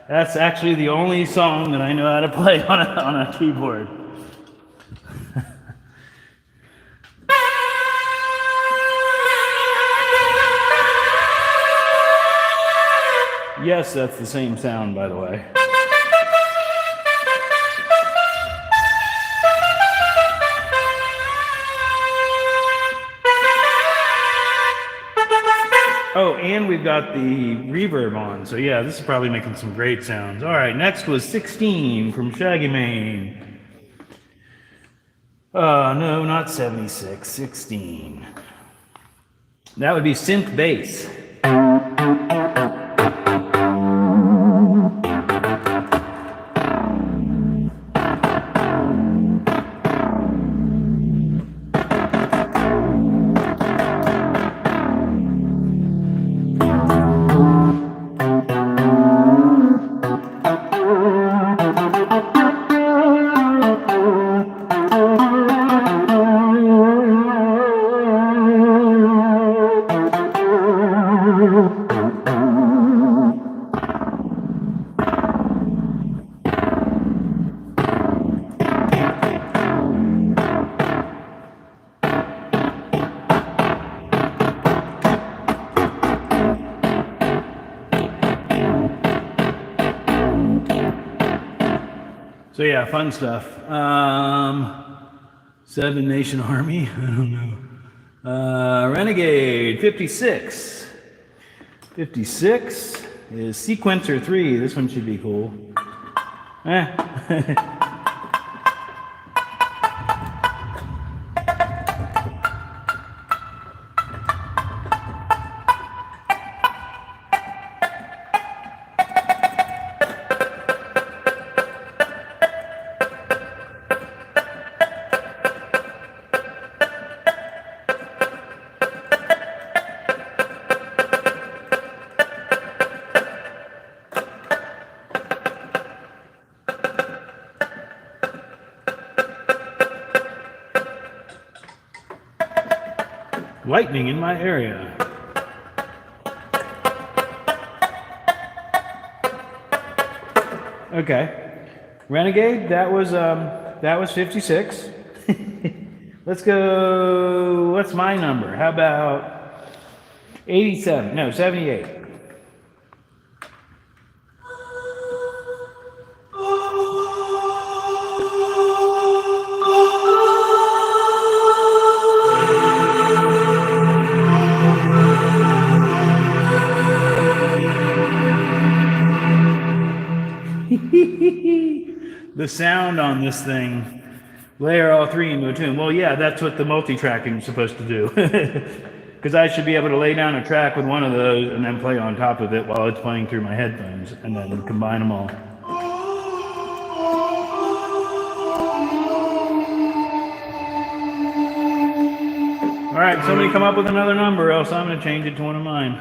Speaker 1: That's actually the only song that I know how to play on a keyboard. Yes, that's the same sound, by the way. Oh, and we've got the reverb on, so yeah, this is probably making some great sounds. All right, next was 16 from Shaggy Mane. No, not 76, 16. That would be synth bass. So yeah, fun stuff. Seven Nation Army, I don't know. Renegade 56. 56 is Sequencer 3. This one should be cool. Lightning in my area. Okay. Renegade, that was 56. Let's go, what's my number? How about 87? No, 78. The sound on this thing, layer all three into a tune. Well, yeah, that's what the multi-tracking is supposed to do. Because I should be able to lay down a track with one of those and then play on top of it while it's playing through my headphones and then combine them all. right, somebody come up with another number, else I'm going to change it to one of mine.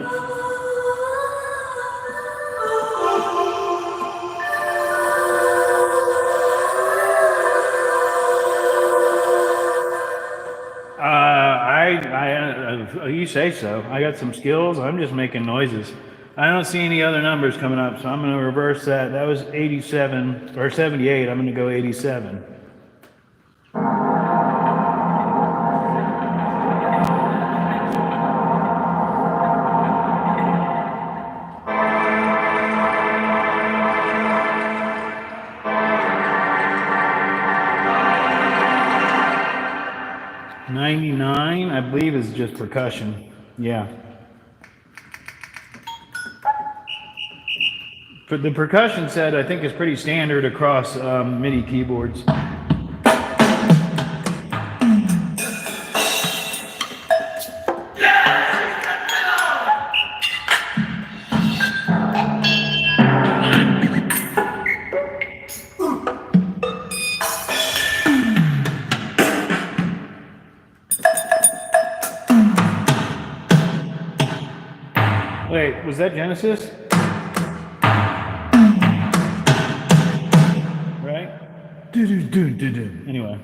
Speaker 1: You say so. I got some skills. I'm just making noises. I don't see any other numbers coming up, so I'm going to reverse that. That was 87 or 78. I'm going to go 87. '99, I believe, is just percussion. Yeah. For the percussion set, I think is pretty standard across MIDI keyboards. Wait, was that Genesis? Right? Anyway.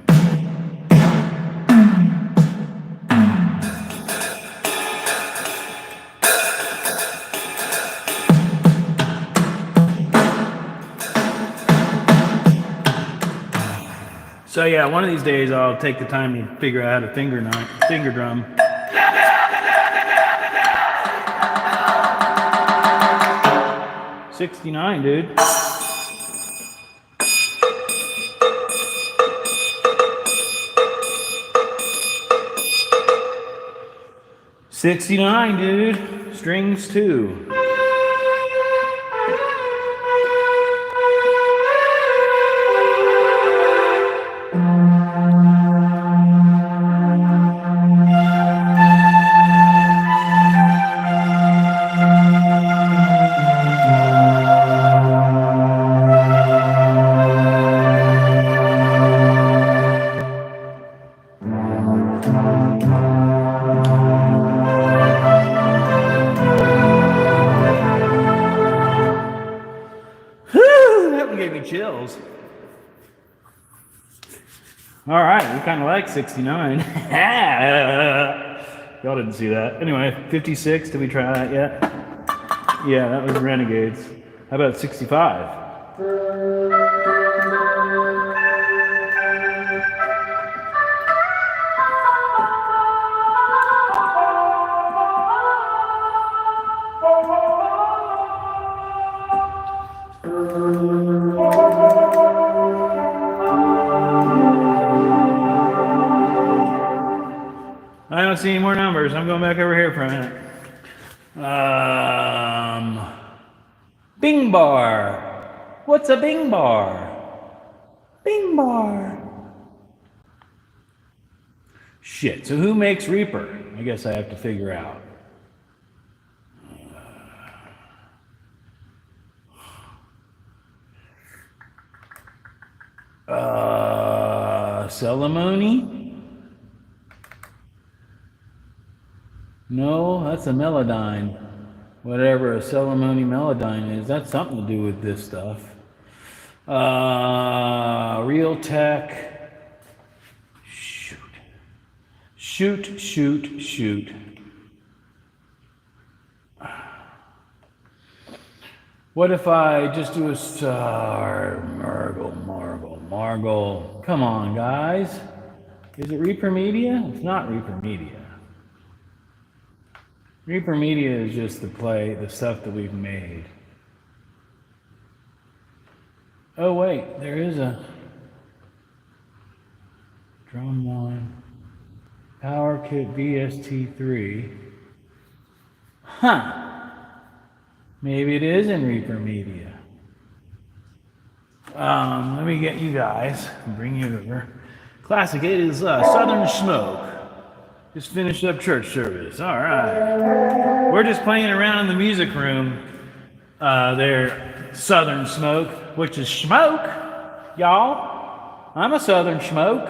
Speaker 1: So yeah, one of these days I'll take the time to figure out how to finger drum. '69, dude. '69, dude. Strings too. That one gave me chills. All right, we kind of like '69. Y'all didn't see that. Anyway, '56, did we try that yet? Yeah, that was Renegades. How about '65? I don't see any more numbers. I'm going back over here for a minute. Bing bar. What's a bing bar? Bing bar. Shit, so who makes Reaper? I guess I have to figure out. Celemony? No, that's a Melodyne. Whatever a Celemony Melodyne is, that's something to do with this stuff. Real Tech. Shoot. What if I just do a star? Margle. Come on, guys. Is it Reaper Media? It's not Reaper Media. Reaper Media is just the stuff that we've made. Oh wait, there is a Drum 1, Power Kit VST3. Huh. Maybe it is in Reaper Media. Let me get you guys and bring you over. Classic, it is Southern Schmoke. Just finished up church service. All right. We're just playing around in the music room there, Southern Smoke, which is Schmoke, y'all. I'm a Southern Schmoke.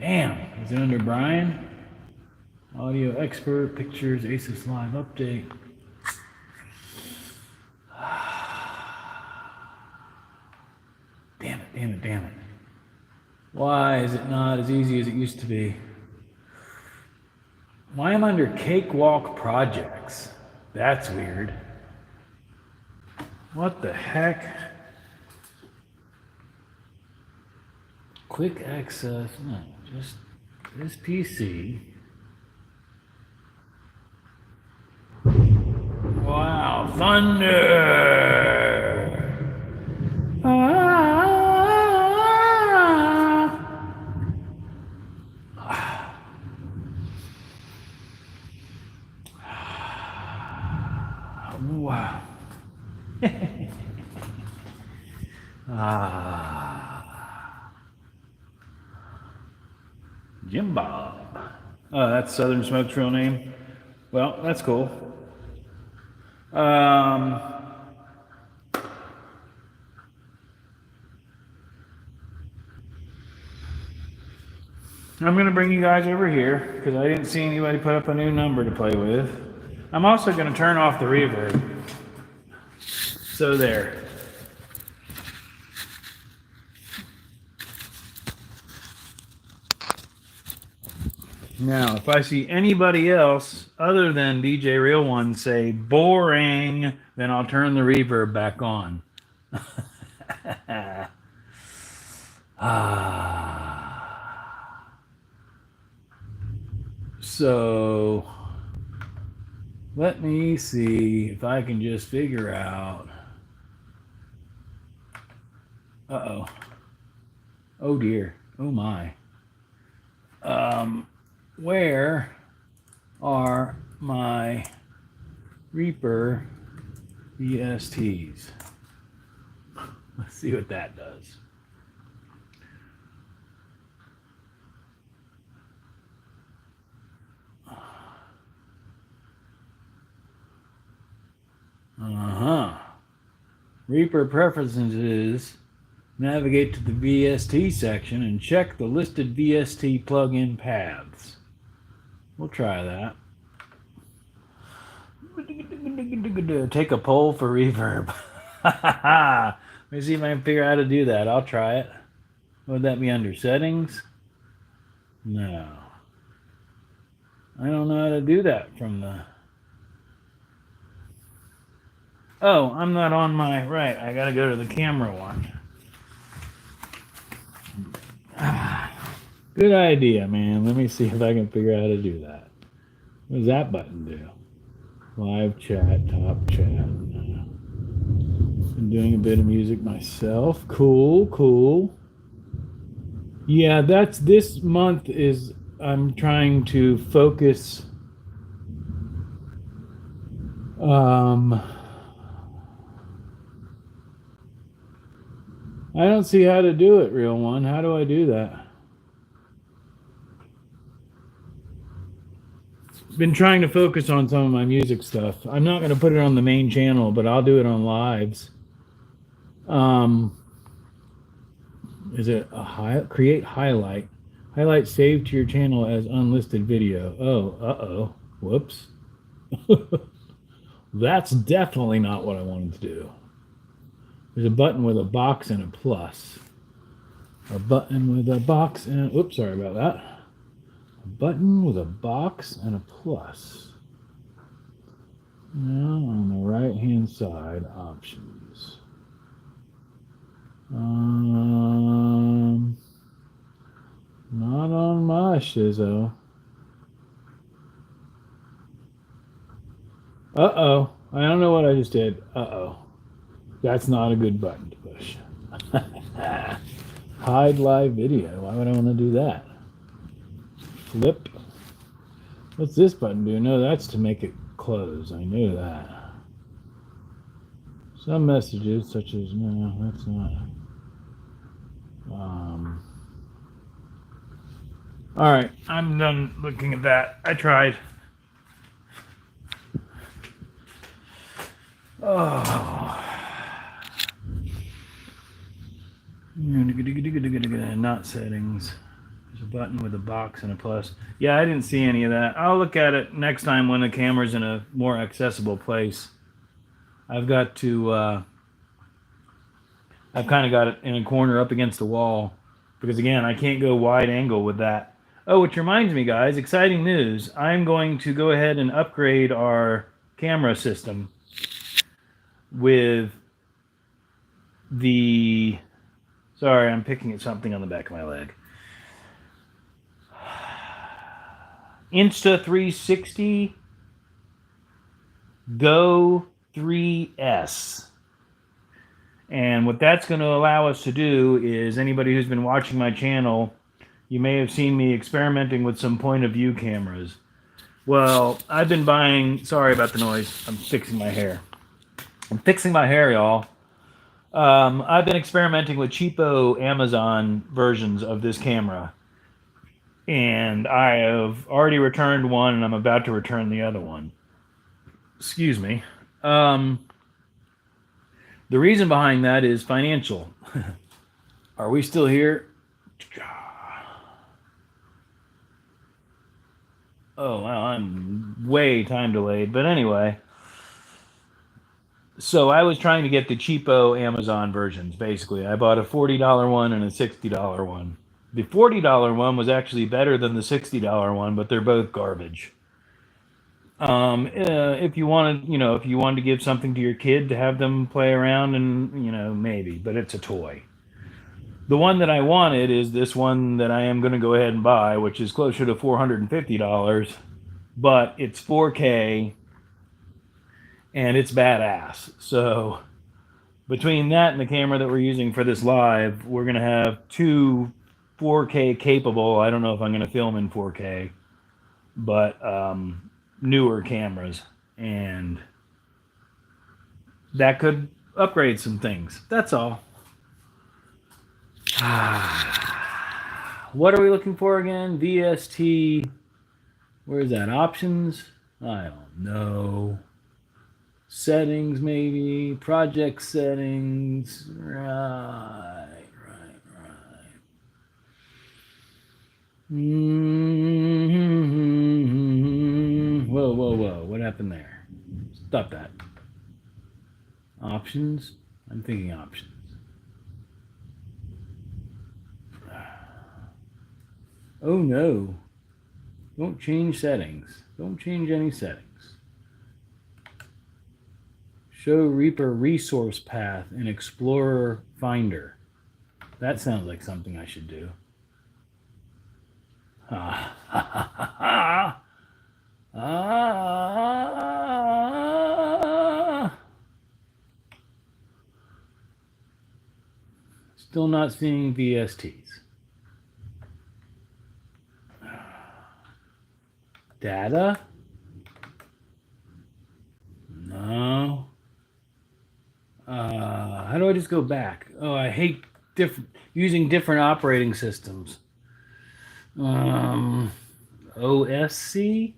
Speaker 1: Damn, is it under Brian? Audio expert, pictures, Asus Live update. Damn it, damn it, damn it. Why is it not as easy as it used to be? Why am I under Cakewalk Projects? That's weird. What the heck? Quick access, no, just this PC. Wow, thunder! Wow. Jim Bob. Oh, that's Southern Smoke's real name? Well, that's cool. I'm going to bring you guys over here because I didn't see anybody put up a new number to play with. I'm also going to turn off the reverb. So there. Now, if I see anybody else other than DJ Real One say boring, then I'll turn the reverb back on. So, let me see if I can just figure out. Uh-oh. Oh dear. Oh my. Where are my Reaper VSTs? Let's see what that does. Reaper preferences. Navigate to the VST section and check the listed VST plugin paths. We'll try that. Take a poll for reverb. Let me see if I can figure out how to do that. I'll try it. Would that be under settings? No. I don't know how to do that from the... Oh, I'm not on my... Right, I gotta go to the camera one. Good idea, man. Let me see if I can figure out how to do that. What does that button do? Live chat, top chat. I'm doing a bit of music myself. Cool, cool. Yeah, that's this month is I'm trying to focus. I don't see how to do it, Real One. How do I do that? Been trying to focus on some of my music stuff. I'm not going to put it on the main channel, but I'll do it on lives. Is it a create highlight? Highlight saved to your channel as unlisted video. Oh, uh-oh. Whoops. That's definitely not what I wanted to do. There's a button with a box and a plus. A button with a box and... Oops, sorry about that. A button with a box and a plus. Now on the right-hand side, options. Not on my shizzo. Uh-oh. I don't know what I just did. Uh-oh. That's not a good button to push. Hide live video. Why would I want to do that? Flip. What's this button do? No, that's to make it close. I knew that. Some messages, such as, no, that's not. All right, I'm done looking at that. I tried. Oh. Not settings. There's a button with a box and a plus. Yeah, I didn't see any of that. I'll look at it next time when the camera's in a more accessible place. I've got to, I've kind of got it in a corner up against the wall because, again, I can't go wide angle with that. Oh, which reminds me, guys, exciting news. I'm going to go ahead and upgrade our camera system with the... Sorry, I'm picking at something on the back of my leg. Insta360 Go 3S. And what that's going to allow us to do is, anybody who's been watching my channel, you may have seen me experimenting with some point of view cameras. Well, I've been buying... Sorry about the noise. I'm fixing my hair. I'm fixing my hair, y'all. I've been experimenting with cheapo Amazon versions of this camera. And I have already returned one, and I'm about to return the other one. Excuse me. The reason behind that is financial. Are we still here? Oh, wow, I'm way time delayed. But anyway, so I was trying to get the cheapo Amazon versions, basically. I bought a $40 one and a $60 one. The $40 one was actually better than the $60 one, but they're both garbage. If you wanted, if you wanted to give something to your kid to have them play around, and maybe, but it's a toy. The one that I wanted is this one that I am going to go ahead and buy, which is closer to $450, but it's 4K and it's badass. So between that and the camera that we're using for this live, we're going to have two 4K capable. I don't know if I'm going to film in 4K, but newer cameras, and that could upgrade some things. That's all. What are we looking for again? VST. Where is that? Options? I don't know. Settings, maybe. Project settings. Right. Whoa. What happened there? Stop that. Options? I'm thinking options. Oh no. Don't change settings. Don't change any settings. Show Reaper resource path in Explorer Finder. That sounds like something I should do. Still not seeing VSTs. Data? No. How do I just go back? Oh, I hate using different operating systems. OSC?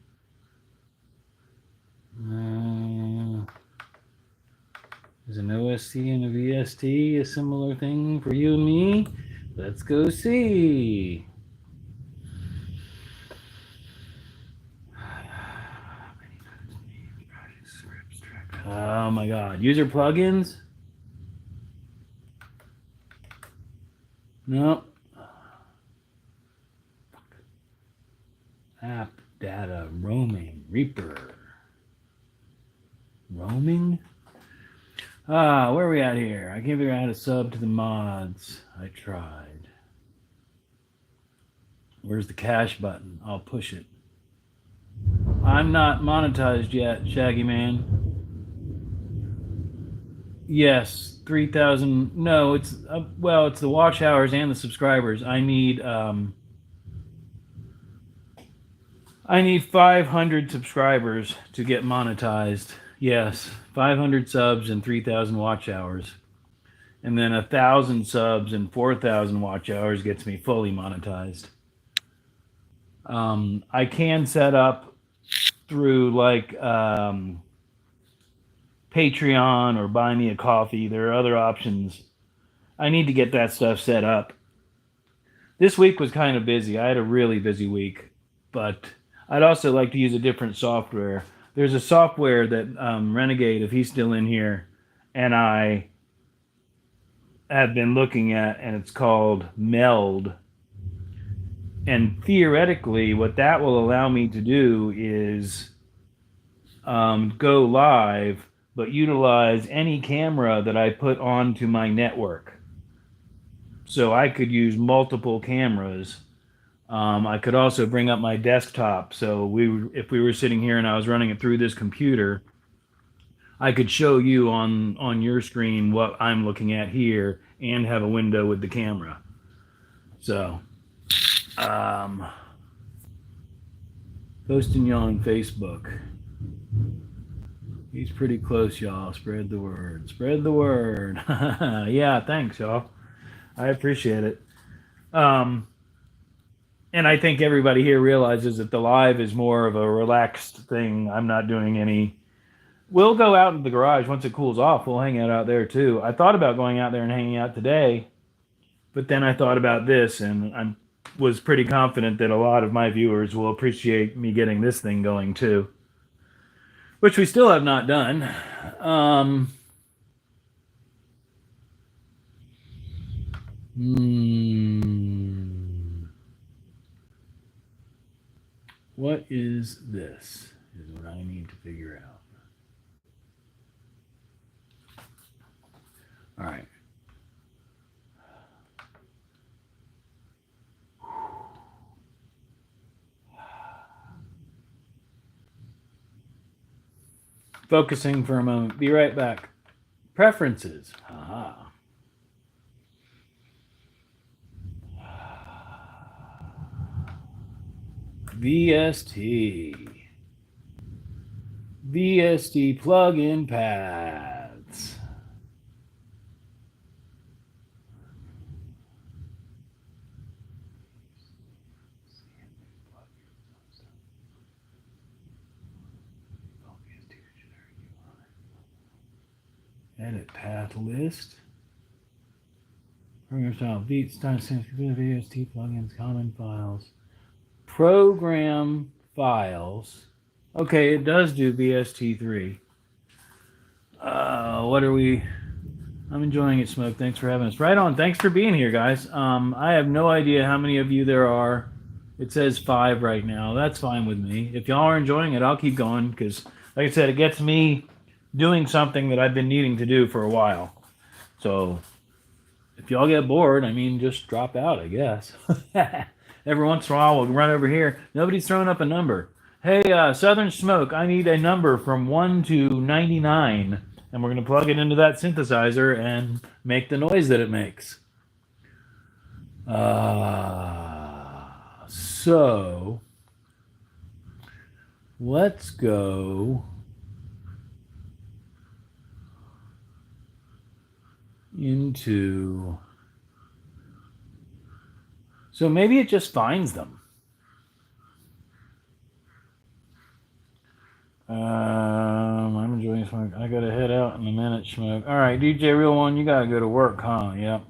Speaker 1: Is an OSC and a VST a similar thing for you and me? Let's go see. Oh my god. User plugins? No. App data roaming Reaper. Roaming? Where are we at here? I can't figure out how to sub to the mods. I tried. Where's the cash button? I'll push it. I'm not monetized yet, Shaggy Man. Yes, 3,000. No, it's it's the watch hours and the subscribers. I need 500 subscribers to get monetized. Yes, 500 subs and 3,000 watch hours, and then 1,000 subs and 4,000 watch hours gets me fully monetized. I can set up through Patreon or Buy Me a Coffee. There are other options. I need to get that stuff set up. This week was kind of busy. I had a really busy week, but I'd also like to use a different software. There's a software that Renegade, if he's still in here, and I have been looking at, and it's called Meld. And theoretically, what that will allow me to do is go live, but utilize any camera that I put onto my network. So I could use multiple cameras. I could also bring up my desktop. So if we were sitting here and I was running it through this computer, I could show you on your screen what I'm looking at here and have a window with the camera. So, posting you on Facebook. He's pretty close, y'all. Spread the word. Spread the word. Yeah, thanks, y'all. I appreciate it. And I think everybody here realizes that the live is more of a relaxed thing. I'm not doing any. We'll go out in the garage once it cools off. We'll hang out there too. I thought about going out there and hanging out today, but then I thought about this, and I was pretty confident that a lot of my viewers will appreciate me getting this thing going too, which we still have not done. What is this? Is what I need to figure out. All right. Focusing for a moment. Be right back. Preferences. Aha. VST. VST plug-in paths. Edit path list. Program style, beats, timestamps, VST plugins, common files. Program files. Okay, it does do VST3. What are we? I'm enjoying it, Schmoke. Thanks for having us. Right on. Thanks for being here, guys. I have no idea how many of you there are. It says 5 right now. That's fine with me. If y'all are enjoying it, I'll keep going because, like I said, it gets me doing something that I've been needing to do for a while. So if y'all get bored, I mean, just drop out, I guess. Every once in a while, we'll run over here. Nobody's throwing up a number. Hey, Southern Smoke, I need a number from 1 to 99. And we're going to plug it into that synthesizer and make the noise that it makes. So, let's go into... So maybe it just finds them. I'm enjoying Smoke. I gotta head out in a minute, Smoke. All right, DJ Real One, you gotta go to work, huh? Yep.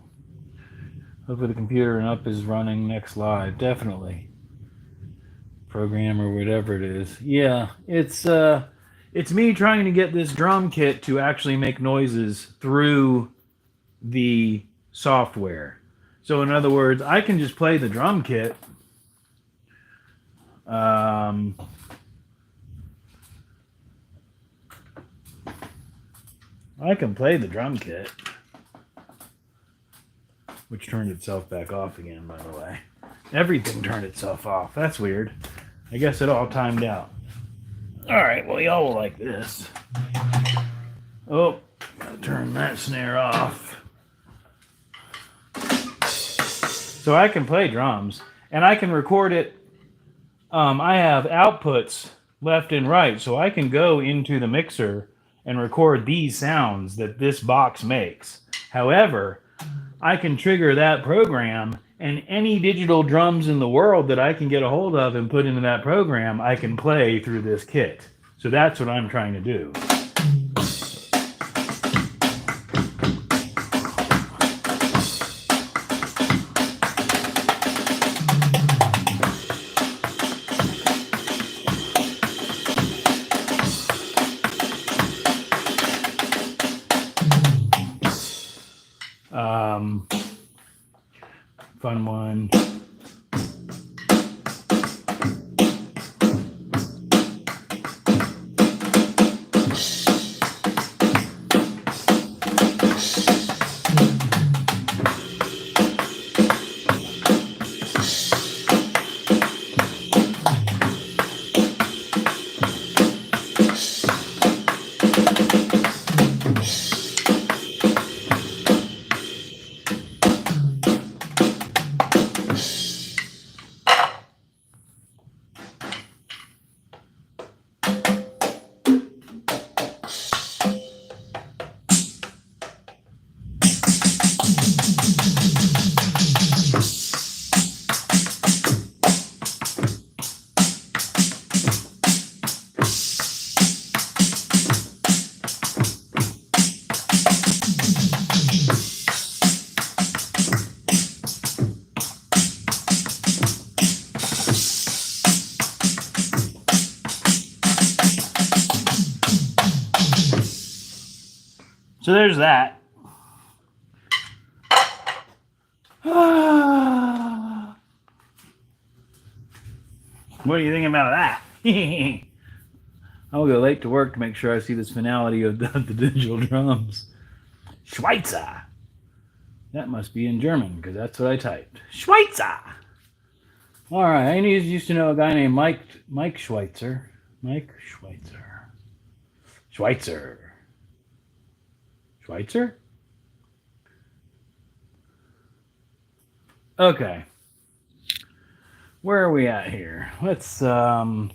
Speaker 1: Hopefully the computer and up is running next live. Definitely. Program or whatever it is. Yeah, it's me trying to get this drum kit to actually make noises through the software. So in other words, I can just play the drum kit. I can play the drum kit, which turned itself back off again, by the way. Everything turned itself off. That's weird. I guess it all timed out. All right, well, y'all will like this. Oh, gotta turn that snare off. So I can play drums, and I can record it. I have outputs left and right, so I can go into the mixer and record these sounds that this box makes. However, I can trigger that program, and any digital drums in the world that I can get a hold of and put into that program, I can play through this kit. So that's what I'm trying to do. fun one. So there's that. What do you think about that? I'll go late to work to make sure I see this finality of the digital drums. Schweitzer. That must be in German because that's what I typed. Schweitzer. All right. I used to know a guy named Mike Schweitzer. Mike Schweitzer. Schweitzer. Schweitzer? Okay. Where are we at here? Let's 1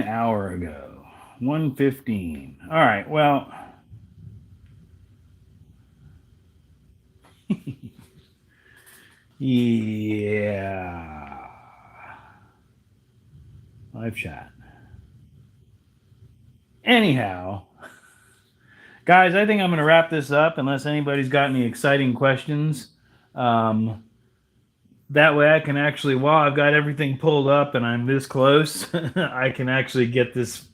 Speaker 1: hour ago. 1:15. All right. Well, yeah. Live chat. Anyhow, guys, I think I'm going to wrap this up unless anybody's got any exciting questions. That way I can actually, while I've got everything pulled up and I'm this close, I can actually get this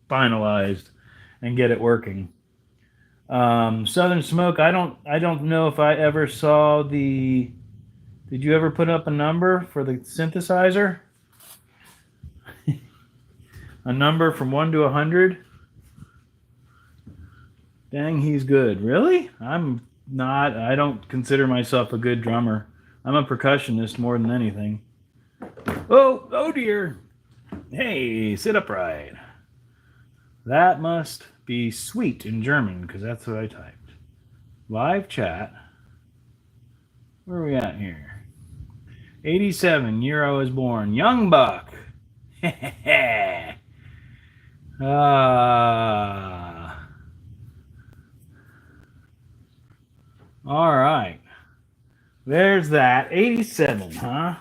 Speaker 1: finalized and get it working. Southern Smoke, I don't know if I ever saw did you ever put up a number for the synthesizer? A number from 1 to 100? Dang, he's good. Really? I'm not. I don't consider myself a good drummer. I'm a percussionist more than anything. Oh dear. Hey, sit upright. That must be sweet in German because that's what I typed. Live chat. Where are we at here? 87, year I was born. Young buck. All right. There's that. 87, huh?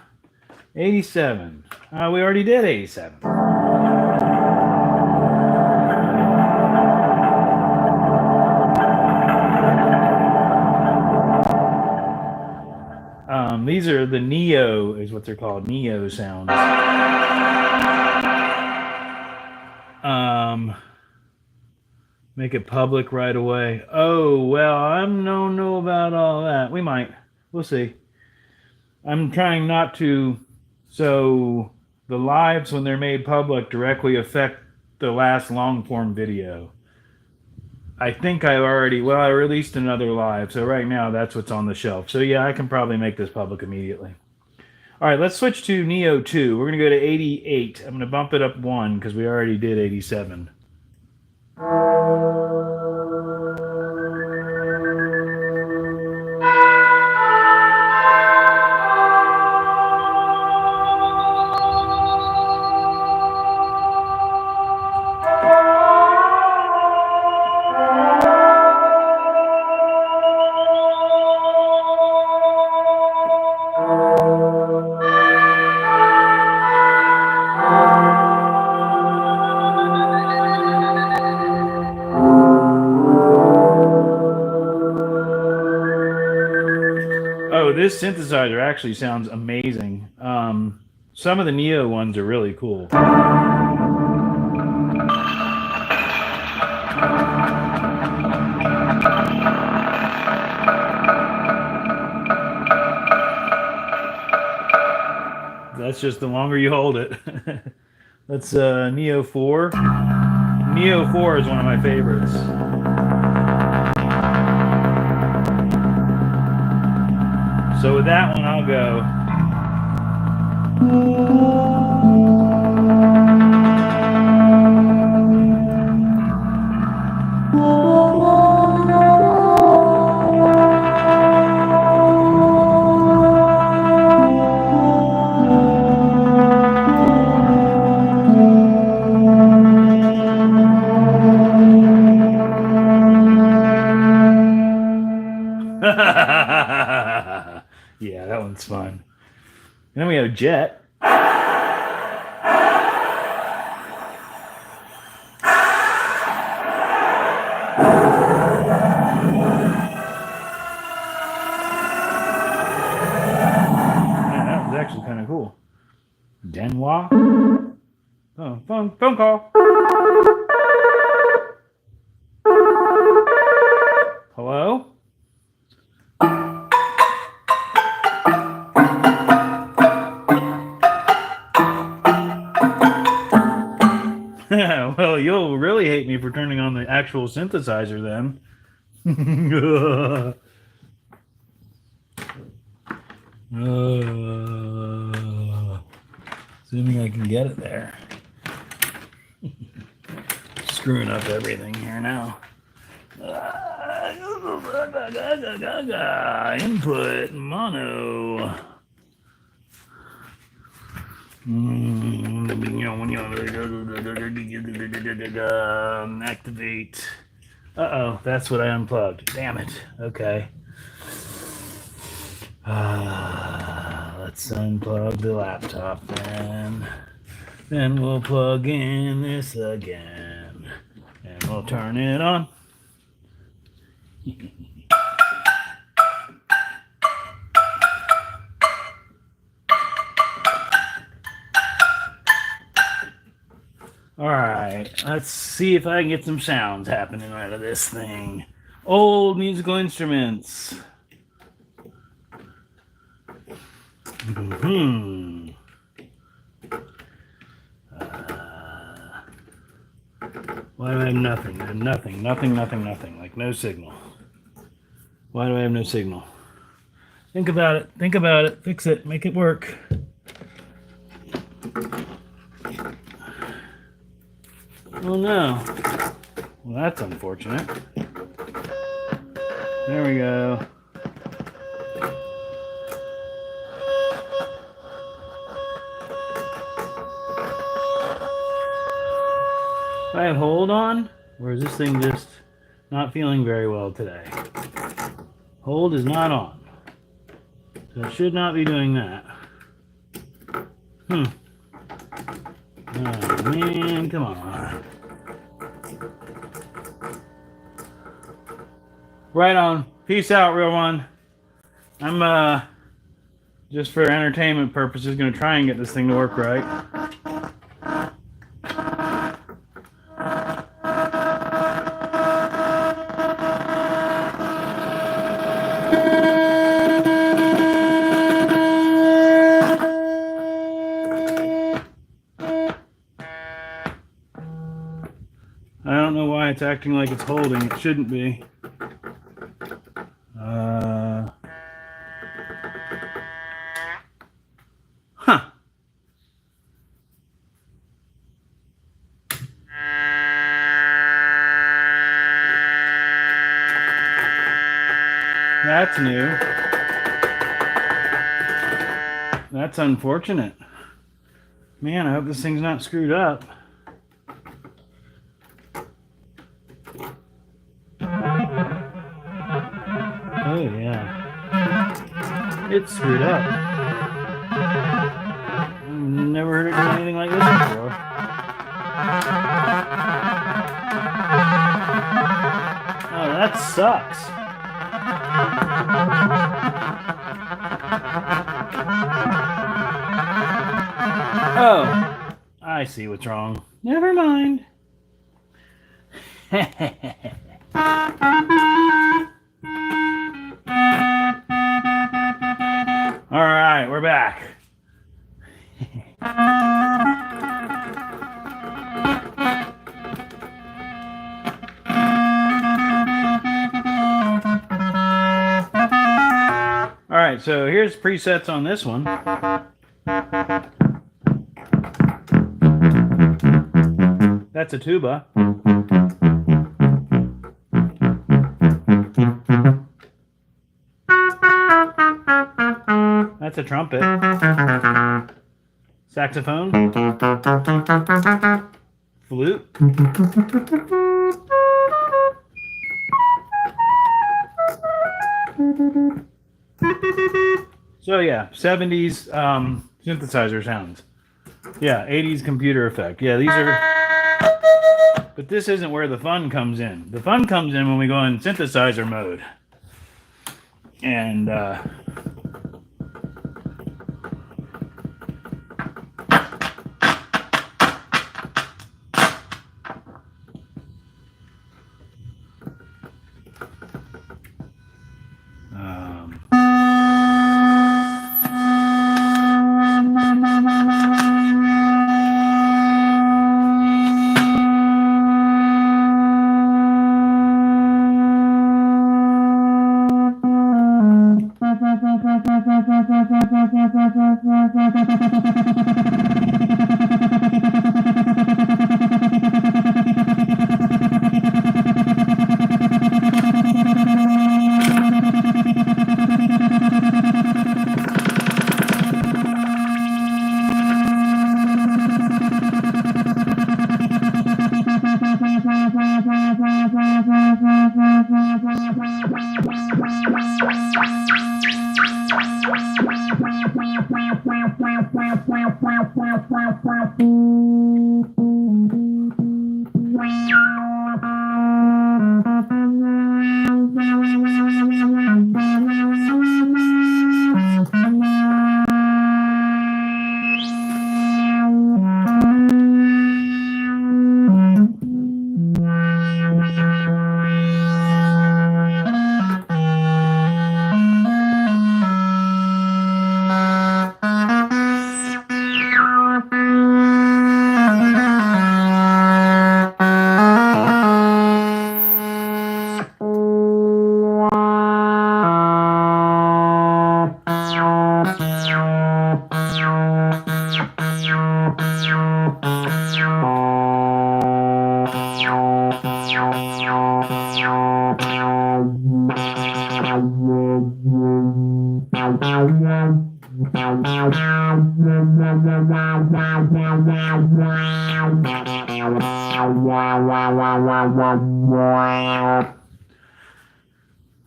Speaker 1: 87. We already did 87. These are the Neo, is what they're called, Neo sounds. Make it public right away. Oh, well, I don't know about all that. We might. We'll see. I'm trying not to, so the lives, when they're made public, directly affect the last long form video. I think I released another live, so right now that's what's on the shelf. So yeah, I can probably make this public immediately. All right, let's switch to Neo 2. We're going to go to 88. I'm going to bump it up 1 because we already did 87. This synthesizer actually sounds amazing. Some of the Neo ones are really cool. that's just the longer you hold it. That's Neo 4. Neo 4 is one of my favorites. So with that one, I'll go. Yeah, that one's fun. And then we have Jet. Man, that was actually kind of cool. Denois. Oh, phone call. Hello? Well, you'll really hate me for turning on the actual synthesizer then. Assuming I can get it there. Screwing up everything here now. Input mono. Activate. Uh-oh, that's what I unplugged. Damn it. Okay. Let's unplug the laptop then. Then we'll plug in this again. And we'll turn it on. Alright, let's see if I can get some sounds happening out of this thing. Old musical instruments. Why do I have nothing? I have nothing. Like no signal. Why do I have no signal? Think about it. Fix it. Make it work. Oh no. Well, that's unfortunate. There we go. Do I have hold on? Or is this thing just not feeling very well today? Hold is not on. So it should not be doing that. Oh man, come on. Right on. Peace out, real one. I'm just for entertainment purposes gonna try and get this thing to work right. I don't know why it's acting like it's holding. It shouldn't be. Huh. That's new. That's unfortunate. Man, I hope this thing's not screwed up. Oh yeah. It's screwed up. I've never heard it do anything like this before. Oh, that sucks. Oh, I see what's wrong. Never mind. All right, we're back. All right, so here's presets on this one. That's a tuba. That's a trumpet. Saxophone. Flute. So yeah, 70s synthesizer sounds. Yeah, 80s computer effect. Yeah, these are... But this isn't where the fun comes in. The fun comes in when we go in synthesizer mode. And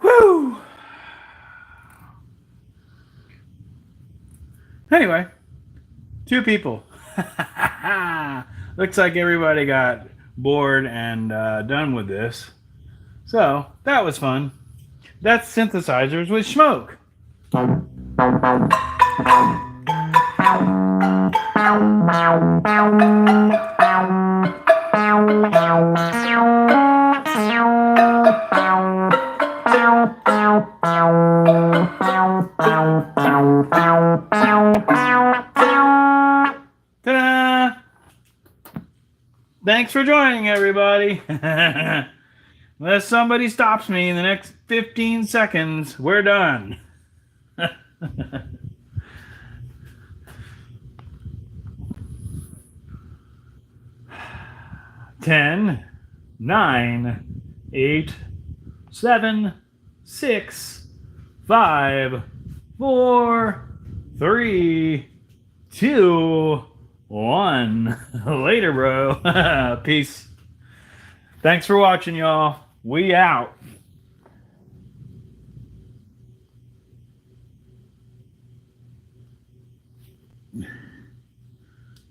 Speaker 1: whew. Anyway, 2 people. Looks like everybody got bored and done with this. So, that was fun. That's synthesizers with Schmoke. Ta-da! Thanks for joining, everybody. Unless somebody stops me in the next 15 seconds, we're done. 10, 9, 8, 7, 6, 5, 4, 3, 2, 1. Later, bro. Peace. Thanks for watching, y'all. We out.